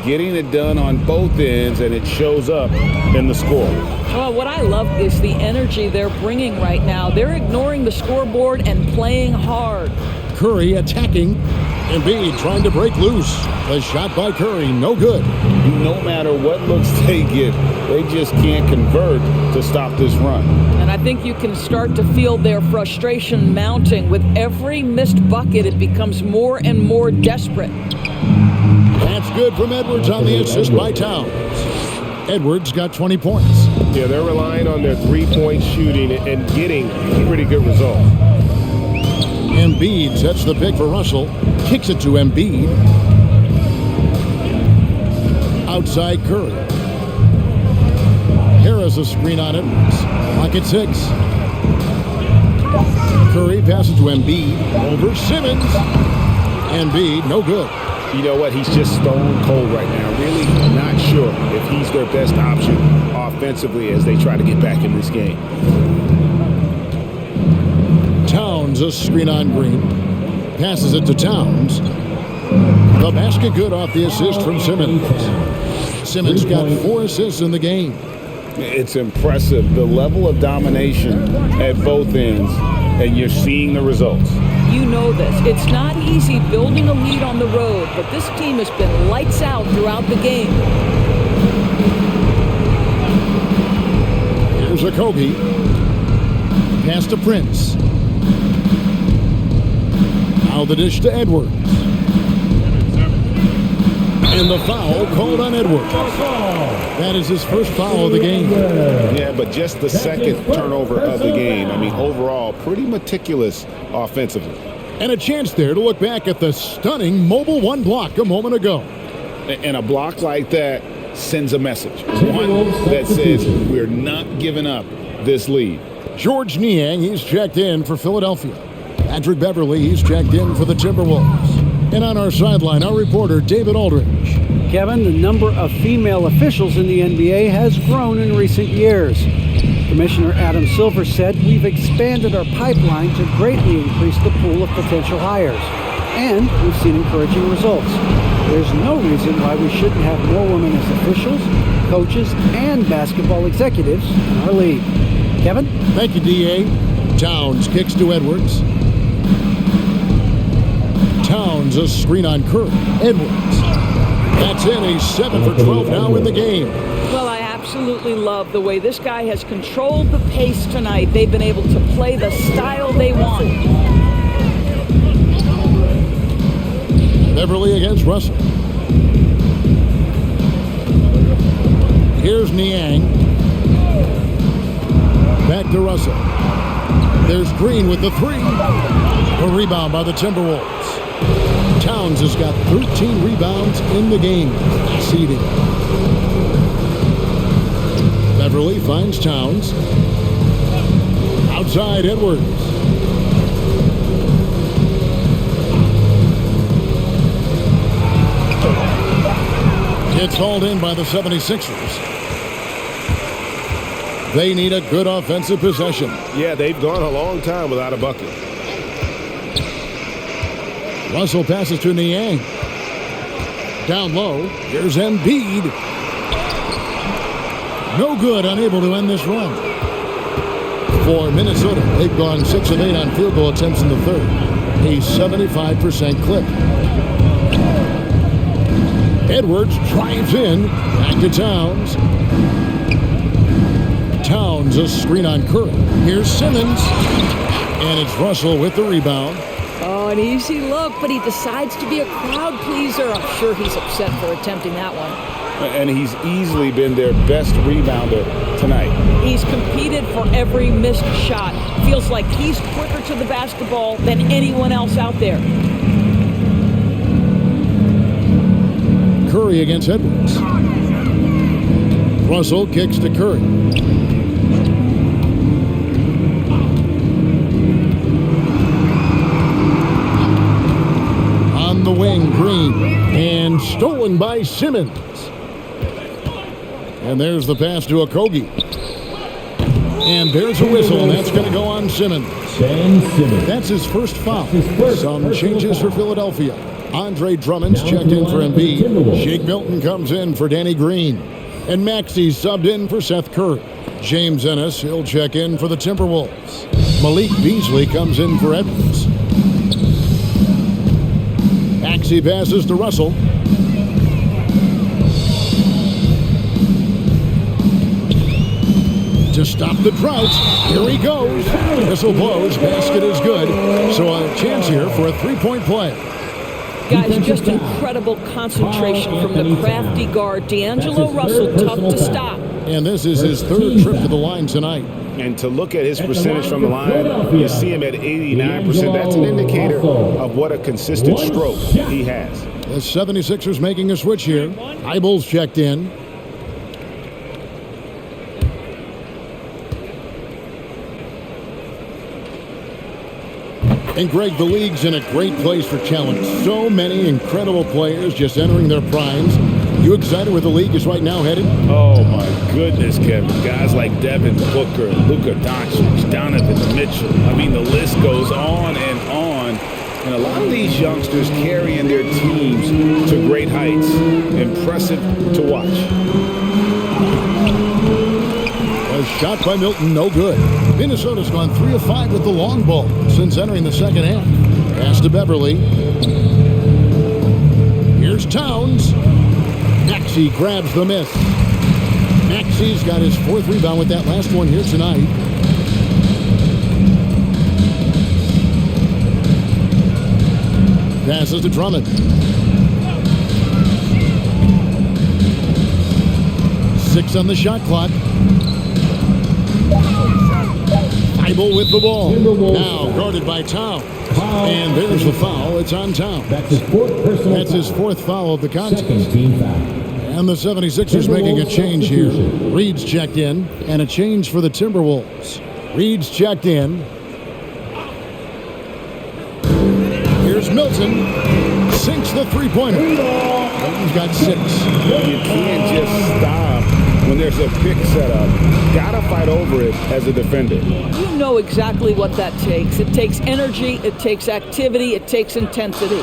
Getting it done on both ends, and it shows up in the score. Well, what I love is the energy they're bringing right now. They're ignoring the scoreboard and playing hard. Curry attacking. Embiid trying to break loose. The shot by Curry, no good. No matter what looks they get, they just can't convert to stop this run. And I think you can start to feel their frustration mounting. With every missed bucket, it becomes more and more desperate. That's good from Edwards on the assist by Towns. Edwards got 20 points. Yeah, they're relying on their three-point shooting and getting pretty good results. Embiid sets the pick for Russell. Kicks it to Embiid. Outside Curry. Harris a screen on Edwards. Clock at 6. Curry passes to Embiid. Over Simmons. Embiid, no good. You know what? He's just stone cold right now. Really not sure if he's their best option offensively as they try to get back in this game. Towns a screen on Green. Passes it to Towns. The basket good off the assist from Simmons. Simmons got 4 assists in the game. It's impressive, the level of domination at both ends, and you're seeing the results. you know this. It's not easy building a lead on the road, but this team has been lights out throughout the game. Here's Okogie. Pass to Prince. Now the dish to Edwards. And the foul called on Edwards. That is his first foul of the game. Yeah, but just the second turnover of the game. I mean, overall, pretty meticulous offensively. And a chance there to look back at the stunning mobile one block a moment ago. And a block like that sends a message. One that says we're not giving up this lead. George Niang, he's checked in for Philadelphia. Patrick Beverly, he's checked in for the Timberwolves. And on our sideline, our reporter, David Aldridge. Kevin, the number of female officials in the NBA has grown in recent years. Commissioner Adam Silver said, "We've expanded our pipeline to greatly increase the pool of potential hires. And we've seen encouraging results. There's no reason why we shouldn't have more women as officials, coaches, and basketball executives in our league." Kevin? Thank you, D.A. Towns kicks to Edwards. Towns, a screen on Curry. Edwards. That's in. He's 7 for 12 now in the game. Well, I absolutely love the way this guy has controlled the pace tonight. They've been able to play the style they want. Beverly against Russell. Here's Niang. Back to Russell. There's Green with the three. A rebound by the Timberwolves. Towns has got 13 rebounds in the game. Seeding. Beverly finds Towns. Outside Edwards. It's hauled in by the 76ers. They need a good offensive possession. Yeah, they've gone a long time without a bucket. Russell passes to Niang. Down low. Here's Embiid. No good, unable to end this run. For Minnesota, they've gone 6 of 8 on field goal attempts in the third. A 75% clip. Edwards drives in. Back to Towns. Towns, a screen on Curry. Here's Simmons. And it's Russell with the rebound. Oh, an easy look, but he decides to be a crowd pleaser. I'm sure he's upset for attempting that one. And he's easily been their best rebounder tonight. He's competed for every missed shot. Feels like he's quicker to the basketball than anyone else out there. Curry against Edwards. Russell kicks to Curry. On the wing, Green. And stolen by Simmons. And there's the pass to Okogie. And there's a whistle, and that's going to go on Simmons. That's his first foul. Some changes for Philadelphia. Andre Drummond's checked in for Embiid. Shake Milton comes in for Danny Green. And Maxey's subbed in for Seth Curry. James Ennis, he'll check in for the Timberwolves. Malik Beasley comes in for Edwards. Maxey passes to Russell. To stop the drought, here he goes. Whistle blows, basket is good. So a chance here for a three-point play. Guys, just incredible concentration from the crafty guard, D'Angelo Russell, tough to stop. And this is his third trip to the line tonight. And to look at his percentage from the line, you see him at 89%. That's an indicator of what a consistent stroke he has. The 76ers making a switch here. Eibel's checked in. And Greg, the league's in a great place for challenge. So many incredible players just entering their primes. You excited where the league is right now headed? Oh, my goodness, Kevin. Guys like Devin Booker, Luka Doncic, Donovan Mitchell. I mean, the list goes on and on. And a lot of these youngsters carrying their teams to great heights. Impressive to watch. A shot by Milton, no good. Minnesota's gone 3 of 5 with the long ball since entering the second half. Pass to Beverly. Here's Towns. Maxey grabs the miss. Maxey's got his 4th rebound with that last one here tonight. Passes to Drummond. 6 on the shot clock. Thibault with the ball. Now guarded by Towns. And there's the foul. It's on Towns. That's his 4th personal That's his 4th foul of the contest. 2nd team foul. And the 76ers making a change here. Reed's checked in, and a change for the Timberwolves. Reed's checked in. Here's Milton. Sinks the three-pointer. Milton's got 6. You can't just stop when there's a pick set up. Gotta fight over it as a defender. You know exactly what that takes. It takes energy, it takes activity, it takes intensity.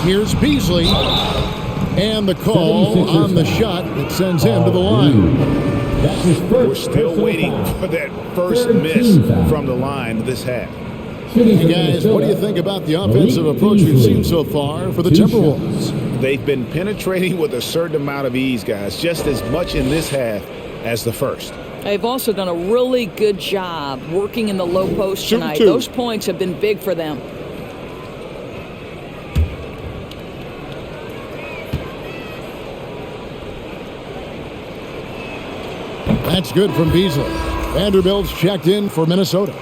Here's Beasley. And the call on the shot that sends him to the line. That's his 1st We're still waiting foul. for that first miss from the line this half. Hey guys, what do you think about the offensive approach we've seen so far for the Timberwolves? They've been penetrating with a certain amount of ease, guys, just as much in this half as the first. They've also done a really good job working in the low post Shooting tonight. 2. Those points have been big for them. That's good from Beasley. Vanderbilt's checked in for Minnesota.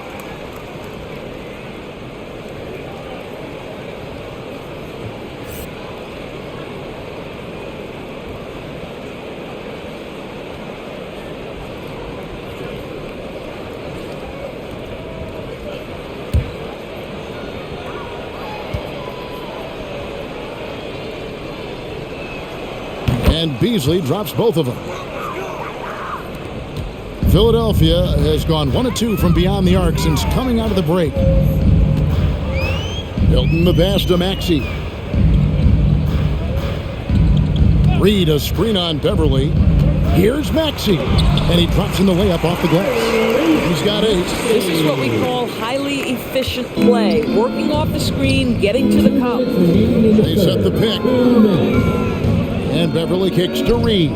And Beasley drops both of them. Philadelphia has gone 1 of 2 from beyond the arc since coming out of the break. Milton the pass to Maxey. Reed a screen on Beverly. Here's Maxey. And he drops in the layup off the glass. He's got 8. This is what we call highly efficient play. Working off the screen, getting to the cup. They set the pick. And Beverly kicks to Reed.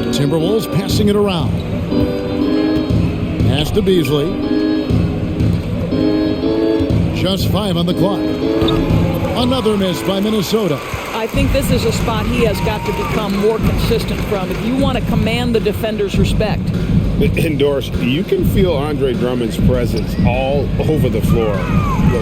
Timberwolves passing it around. Pass to Beasley. Just 5 on the clock. Another miss by Minnesota. I think this is a spot he has got to become more consistent from if you want to command the defender's respect. Endorse, you can feel Andre Drummond's presence all over the floor,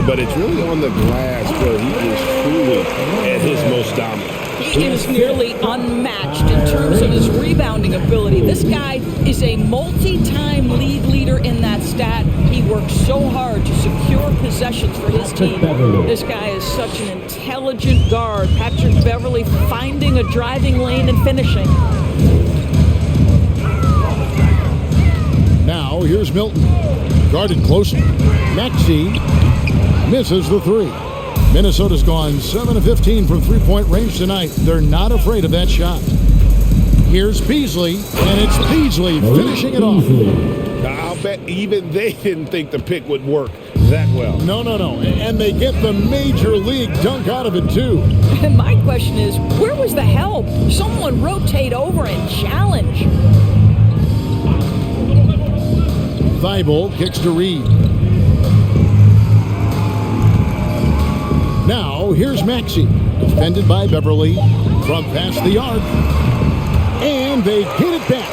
but it's really on the glass where he is truly at his most dominant. He is nearly unmatched in terms of his rebounding ability. This guy is a multi-time league leader in that stat. He works so hard to secure possessions for his team. This guy is such an intelligent guard. Patrick Beverly finding a driving lane and finishing. Now here's Milton. Guarded closely. Maxey misses the 3. Minnesota's gone 7 of 15 from three-point range tonight. They're not afraid of that shot. Here's Beasley, and it's Beasley finishing it off. I'll bet even they didn't think the pick would work that well. No. And they get the major league dunk out of it, too. And my question is, where was the help? Someone rotate over and challenge. Thibault kicks to Reed. Now, here's Maxey, defended by Beverly from past the arc. And they get it back.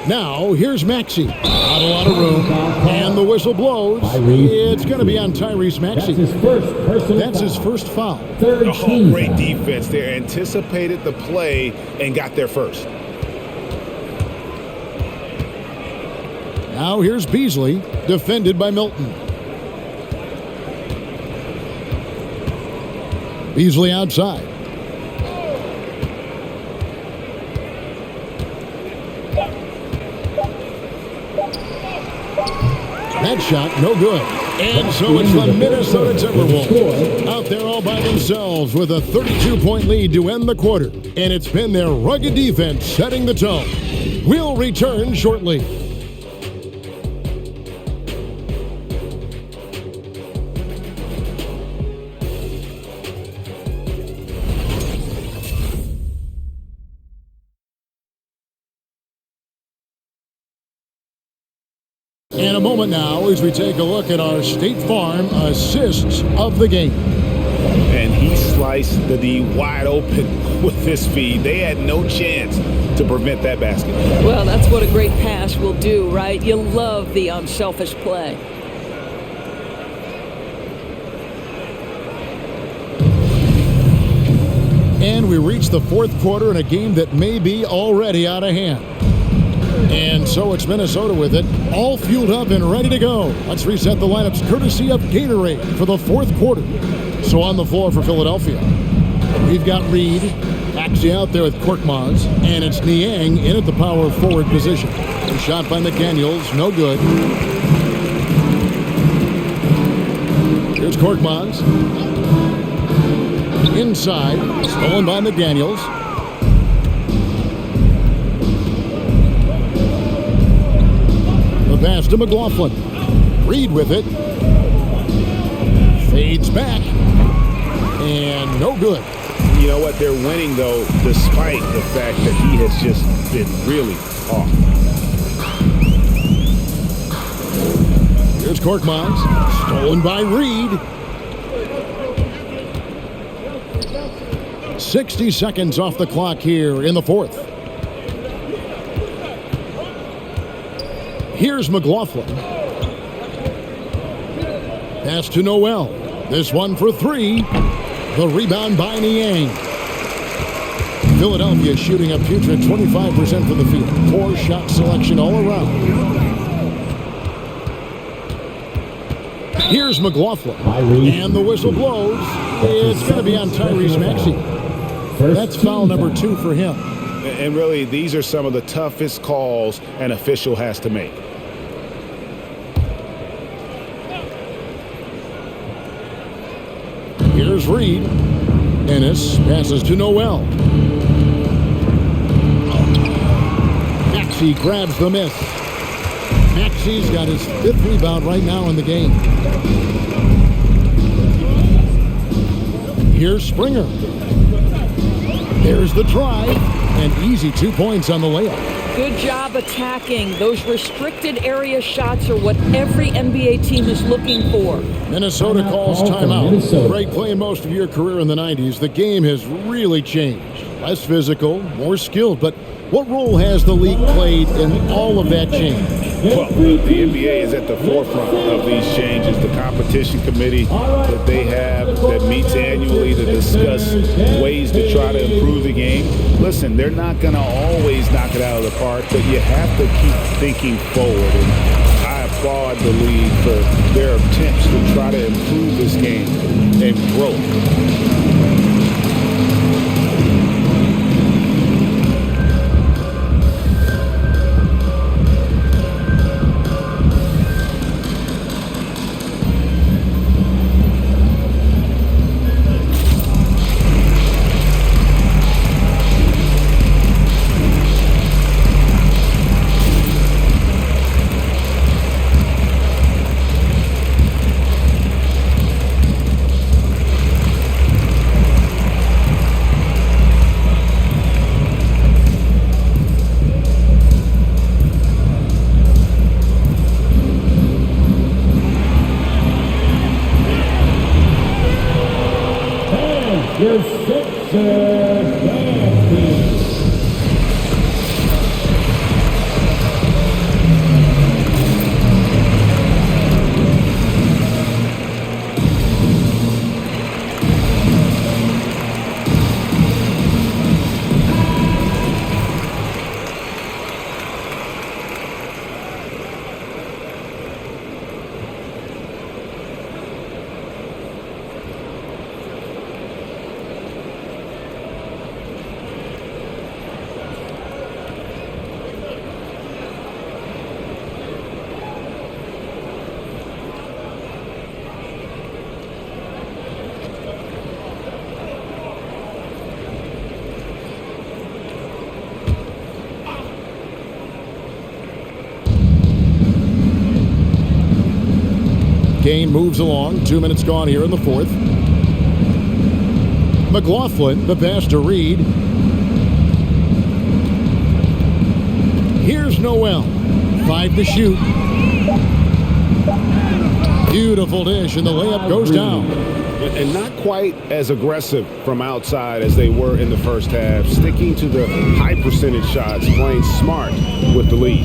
Now, here's Maxey. Not a lot of room. And the whistle blows. It's going to be on Tyrese Maxey. That's his first foul. Oh, great defense there. Anticipated the play and got there first. Now here's Beasley, defended by Milton. Beasley outside. That shot, no good. And so it's the Minnesota Timberwolves out there all by themselves with a 32-point lead to end the quarter. And it's been their rugged defense setting the tone. We'll return shortly. In a moment now, as we take a look at our State Farm assists of the game. And he sliced the D wide open with this feed. They had no chance to prevent that basket. Well, that's what a great pass will do, right? You love the unselfish play. And we reach the fourth quarter in a game that may be already out of hand. And so it's Minnesota with it, all fueled up and ready to go. Let's reset the lineups courtesy of Gatorade for the fourth quarter. So on the floor for Philadelphia, we've got Reed, actually out there with Korkmaz, and it's Niang in at the power forward position. A shot by McDaniels, no good. Here's Korkmaz. Inside, stolen by McDaniels. The pass to McLaughlin. Reed with it. Fades back. And no good. You know what? They're winning, though, despite the fact that he has just been really off. Here's Korkmaz. Stolen by Reed. 60 seconds off the clock here in the fourth. Here's McLaughlin. Pass to Noel. This one for three. The rebound by Niang. Philadelphia shooting a putrid 25% from the field. Poor shot selection all around. Here's McLaughlin. And the whistle blows. It's going to be on Tyrese Maxey. That's foul number 2 for him. And really, these are some of the toughest calls an official has to make. Here's Reed. Ennis passes to Noel. Maxey grabs the miss. Maxey's got his 5th rebound right now in the game. Here's Springer. There's the drive. And easy 2 points on the layup. Good job attacking. Those restricted area shots are what every NBA team is looking for. Minnesota calls timeout. Great play most of your career in the 90s. The game has really changed. Less physical, more skilled. But what role has the league played in all of that change? Well, the NBA is at the forefront of these changes. The competition committee that they have that meets annually to discuss ways to try to improve the game. Listen, they're not going to always knock it out of the park, but you have to keep thinking forward. And I applaud the league for their attempts to try to improve this game and grow. Your Sixers Game moves along. 2 minutes gone here in the fourth. McLaughlin, the pass to Reed. Here's Noel. 5 to shoot. Beautiful dish, and the layup goes down. And not quite as aggressive from outside as they were in the first half. Sticking to the high percentage shots, playing smart with the lead.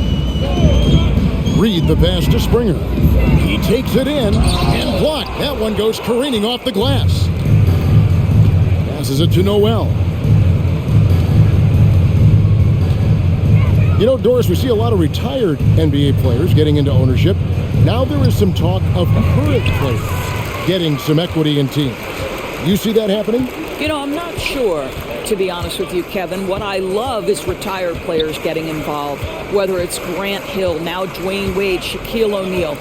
Reed, the pass to Springer. He takes it in and blocked. That one goes careening off the glass. Passes it to Noel. You know, Doris, we see a lot of retired NBA players getting into ownership. Now there is some talk of current players getting some equity in teams. You see that happening? You know, I'm not sure, to be honest with you, Kevin. What I love is retired players getting involved, whether it's Grant Hill, now Dwayne Wade, Shaquille O'Neal.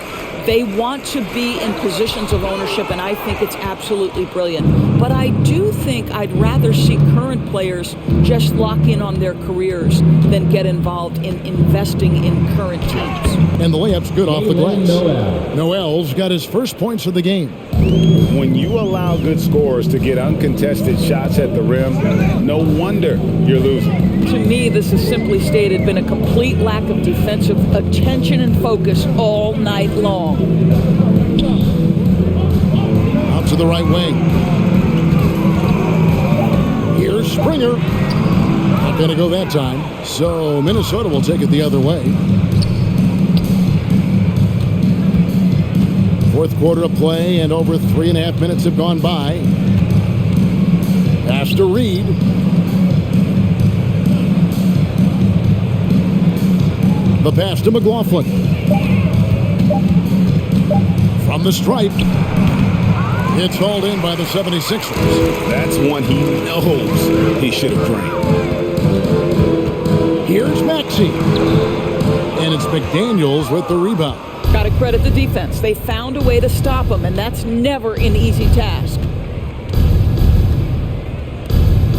They want to be in positions of ownership, and I think it's absolutely brilliant. But I do think I'd rather see current players just lock in on their careers than get involved in investing in current teams. And the layup's good off the glass. Noel's got his first points of the game. When you allow good scorers to get uncontested shots at the rim, no wonder you're losing. To me, this has simply stated been a complete lack of defensive attention and focus all night long. Out to the right wing. Here's Springer. Not going to go that time. So Minnesota will take it the other way. Fourth quarter of play, and over 3.5 minutes have gone by. Pass to Reed. The pass to McLaughlin. From the stripe. It's hauled in by the 76ers. That's one he knows he should have drained. Here's Maxey. And it's McDaniels with the rebound. Got to credit the defense. They found a way to stop him, and that's never an easy task.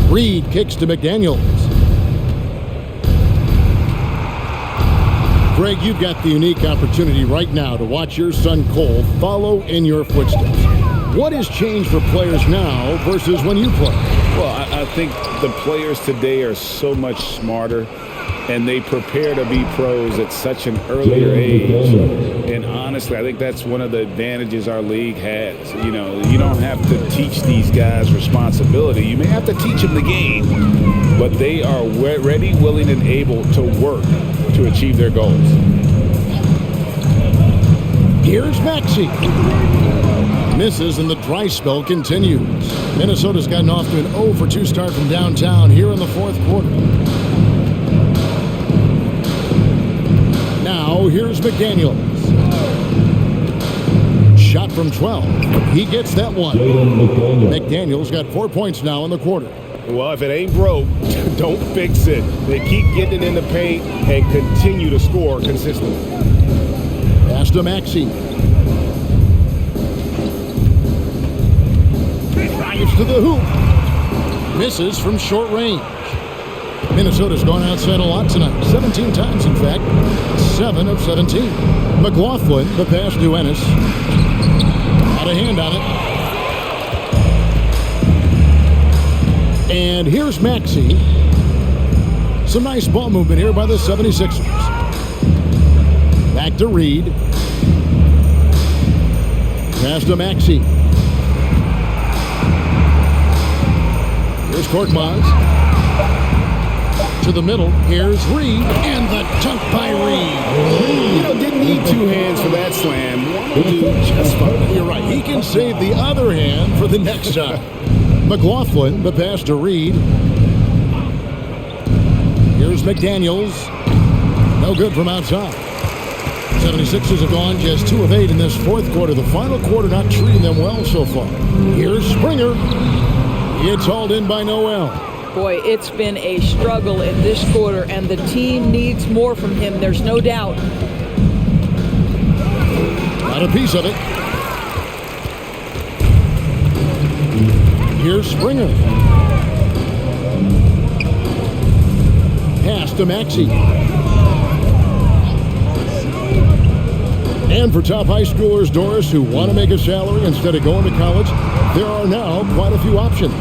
Reed kicks to McDaniels. Greg, you've got the unique opportunity right now to watch your son Cole follow in your footsteps. What has changed for players now versus when you played? Well, I think the players today are so much smarter, and they prepare to be pros at such an earlier age. And honestly, I think that's one of the advantages our league has. You know, you don't have to teach these guys responsibility. You may have to teach them the game, but they are ready, willing, and able to work to achieve their goals. Here's Maxey. Misses, and the dry spell continues. Minnesota's gotten off to an 0 for 2 start from downtown here in the fourth quarter. Now, here's McDaniels. Shot from 12. He gets that one. McDaniels got 4 points now in the quarter. Well, if it ain't broke, don't fix it. They keep getting it in the paint and continue to score consistently. Pass to Maxey. Drives to the hoop. Misses from short range. Minnesota's gone outside a lot tonight. 17 times, in fact. 7 of 17. McLaughlin, the pass to Ennis. Out of hand on it. And here's Maxey. Some nice ball movement here by the 76ers. Back to Reed. Pass to Maxey. Here's Korkmaz. To the middle. Here's Reed. And the dunk by Reed. You know, didn't need 2 hands for that slam. One will do just fine. You're right. He can save the other hand for the next time. McLaughlin, the pass to Reed. Here's McDaniels. No good from outside. 76ers have gone just 2 of 8 in this fourth quarter. The final quarter not treating them well so far. Here's Springer. It's hauled in by Noel. Boy, it's been a struggle in this quarter, and the team needs more from him. There's no doubt. Got a piece of it. Here's Springer. Pass to Maxey. And for top high schoolers, Doris, who want to make a salary instead of going to college, there are now quite a few options.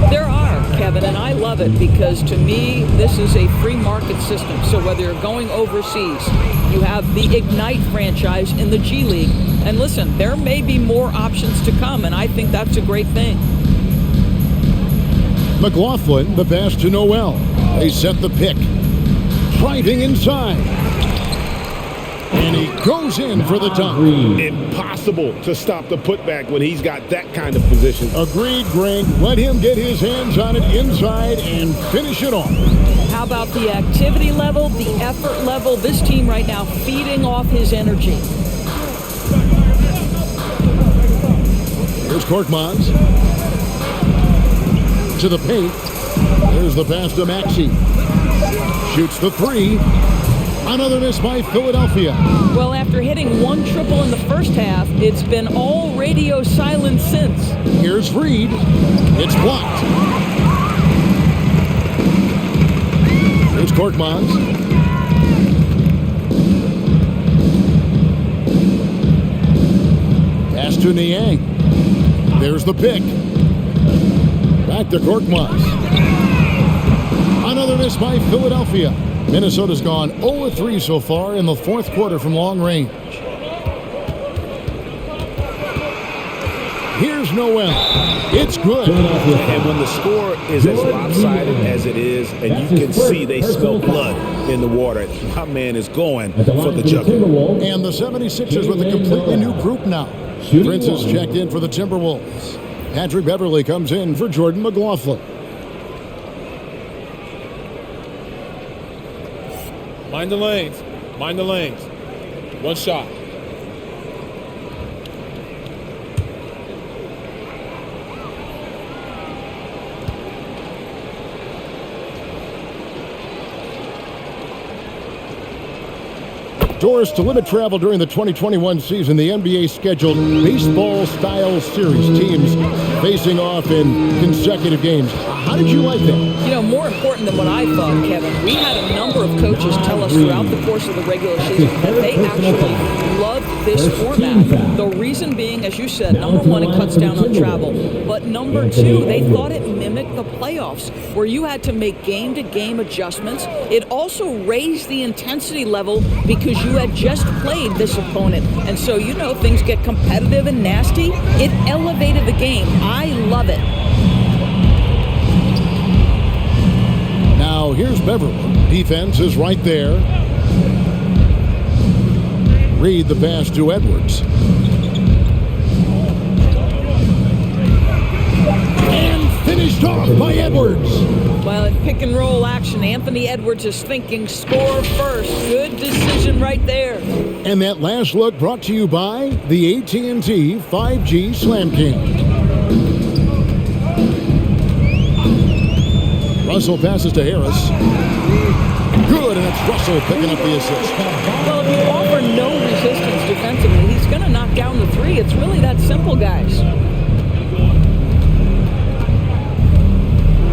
There are, Kevin, and I love it because to me, this is a free market system. So whether you're going overseas, you have the Ignite franchise in the G League. And listen, there may be more options to come, and I think that's a great thing. McLaughlin, the pass to Noel. They set the pick. Driving inside. And he goes in for the dunk. Impossible to stop the putback when he's got that kind of position. Agreed, Greg. Let him get his hands on it inside and finish it off. How about the activity level, the effort level? This team right now feeding off his energy. Here's Korkmaz. To the paint. There's the pass to Maxey. Shoots the three. Another miss by Philadelphia. Well, after hitting one triple in the first half, it's been all radio silence since. Here's Reed. It's blocked. Here's Korkmaz. Pass to Niang. There's the pick. Back to Korkmaz. Another miss by Philadelphia. Minnesota's gone 0-3 so far in the fourth quarter from long range. Here's Noel. It's good. And when the score is as lopsided as it is, and you can see they smell blood in the water, my man is going for the jugular. And the 76ers with a completely new group now. Prince has checked in for the Timberwolves. Patrick Beverly comes in for Jordan McLaughlin. Mind the lanes. Mind the lanes. One shot. Doris, to limit travel during the 2021 season, the NBA scheduled baseball-style series, teams facing off in consecutive games. How did you like that? You know, more important than what I thought, Kevin, we had a number of coaches tell us throughout the course of the regular season that they actually loved this format. The reason being, as you said, number one, it cuts down on travel. But number two, they thought it mimicked the playoffs, where you had to make game-to-game adjustments. It also raised the intensity level because you had just played this opponent. And so, you know, things get competitive and nasty. It elevated the game. I love it. Now, here's Beverly. Defense is right there. Reed the pass to Edwards. And finished off by Edwards. Well, in pick and roll action, Anthony Edwards is thinking score first. Good decision right there. And that last look brought to you by the AT&T 5G Slam King. Russell passes to Harris. Good, and it's Russell picking up the assist. Well, if you offer no resistance defensively, he's going to knock down the three. It's really that simple, guys.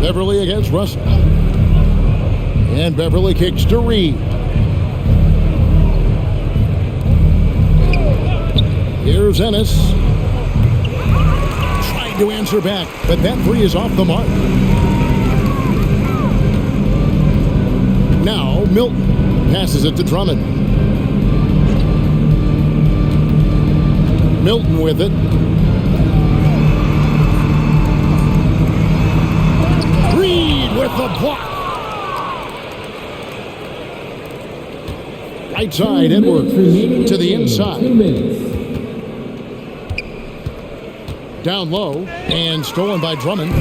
Beverly against Russell. And Beverly kicks to Reed. Here's Ennis. Trying to answer back, but that three is off the mark. Now Milton passes it to Drummond. Milton with it. Reed with the block. Right side, Edwards to the inside. Down low and stolen by Drummond.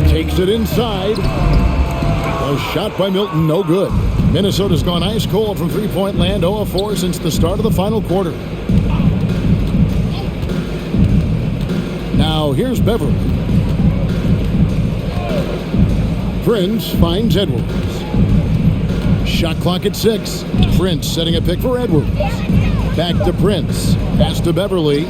Takes it inside. A shot by Milton, no good. Minnesota's gone ice cold from three-point land, 0-4 since the start of the final quarter. Now here's Beverly. Prince finds Edwards. Shot clock at 6. Prince setting a pick for Edwards. Back to Prince. Pass to Beverly.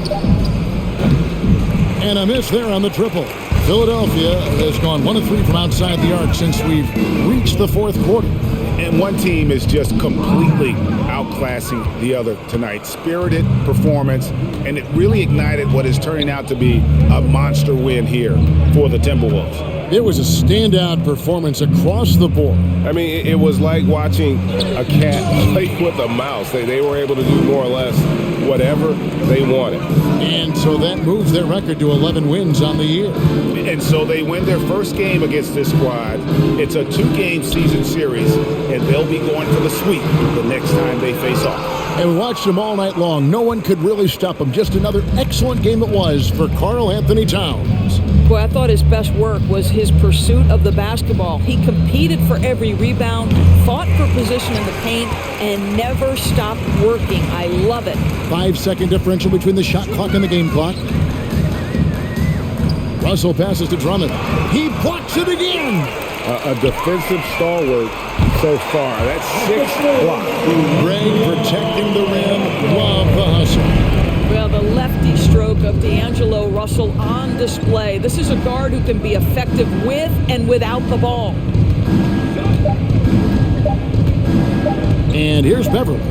And a miss there on the triple. Philadelphia has gone 1-3 from outside the arc since we've reached the fourth quarter. And And one team is just completely outclassing the other tonight. Spirited performance, and it really ignited what is turning out to be a monster win here for the Timberwolves. It was a standout performance across the board. I mean, it was like watching a cat play with a mouse. They were able to do more or less whatever they wanted. And so that moves their record to 11 wins on the year. And so they win their first game against this squad. It's a 2-game season series, and they'll be going for the sweep the next time they face off. And we watched them all night long. No one could really stop them. Just another excellent game it was for Karl Anthony Towns. Boy, I thought his best work was his pursuit of the basketball. He competed for every rebound, fought for position in the paint, and never stopped working. I love it. 5-second differential between the shot clock and the game clock. Russell passes to Drummond. He blocks it again. A defensive stalwart so far. That's 6 blocks. Greg protecting the rim. Love the hustle. Well, the lefty stroke of D'Angelo Russell on display. This is a guard who can be effective with and without the ball. And here's Beverly.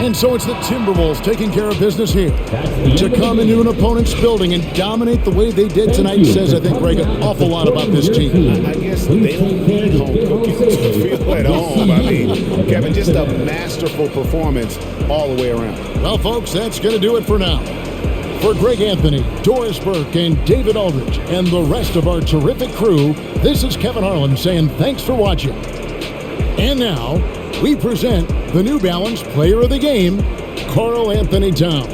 And so it's the Timberwolves taking care of business here. To come into an opponent's building and dominate the way they did tonight says, I think, Greg, an awful lot about this team. I guess they don't need home cooking to feel at home. I mean, Kevin, just a masterful performance all the way around. Well, folks, that's going to do it for now. For Greg Anthony, Doris Burke, and David Aldridge, and the rest of our terrific crew, this is Kevin Harlan saying thanks for watching. And now, we present the New Balance Player of the Game, Karl Anthony Towns.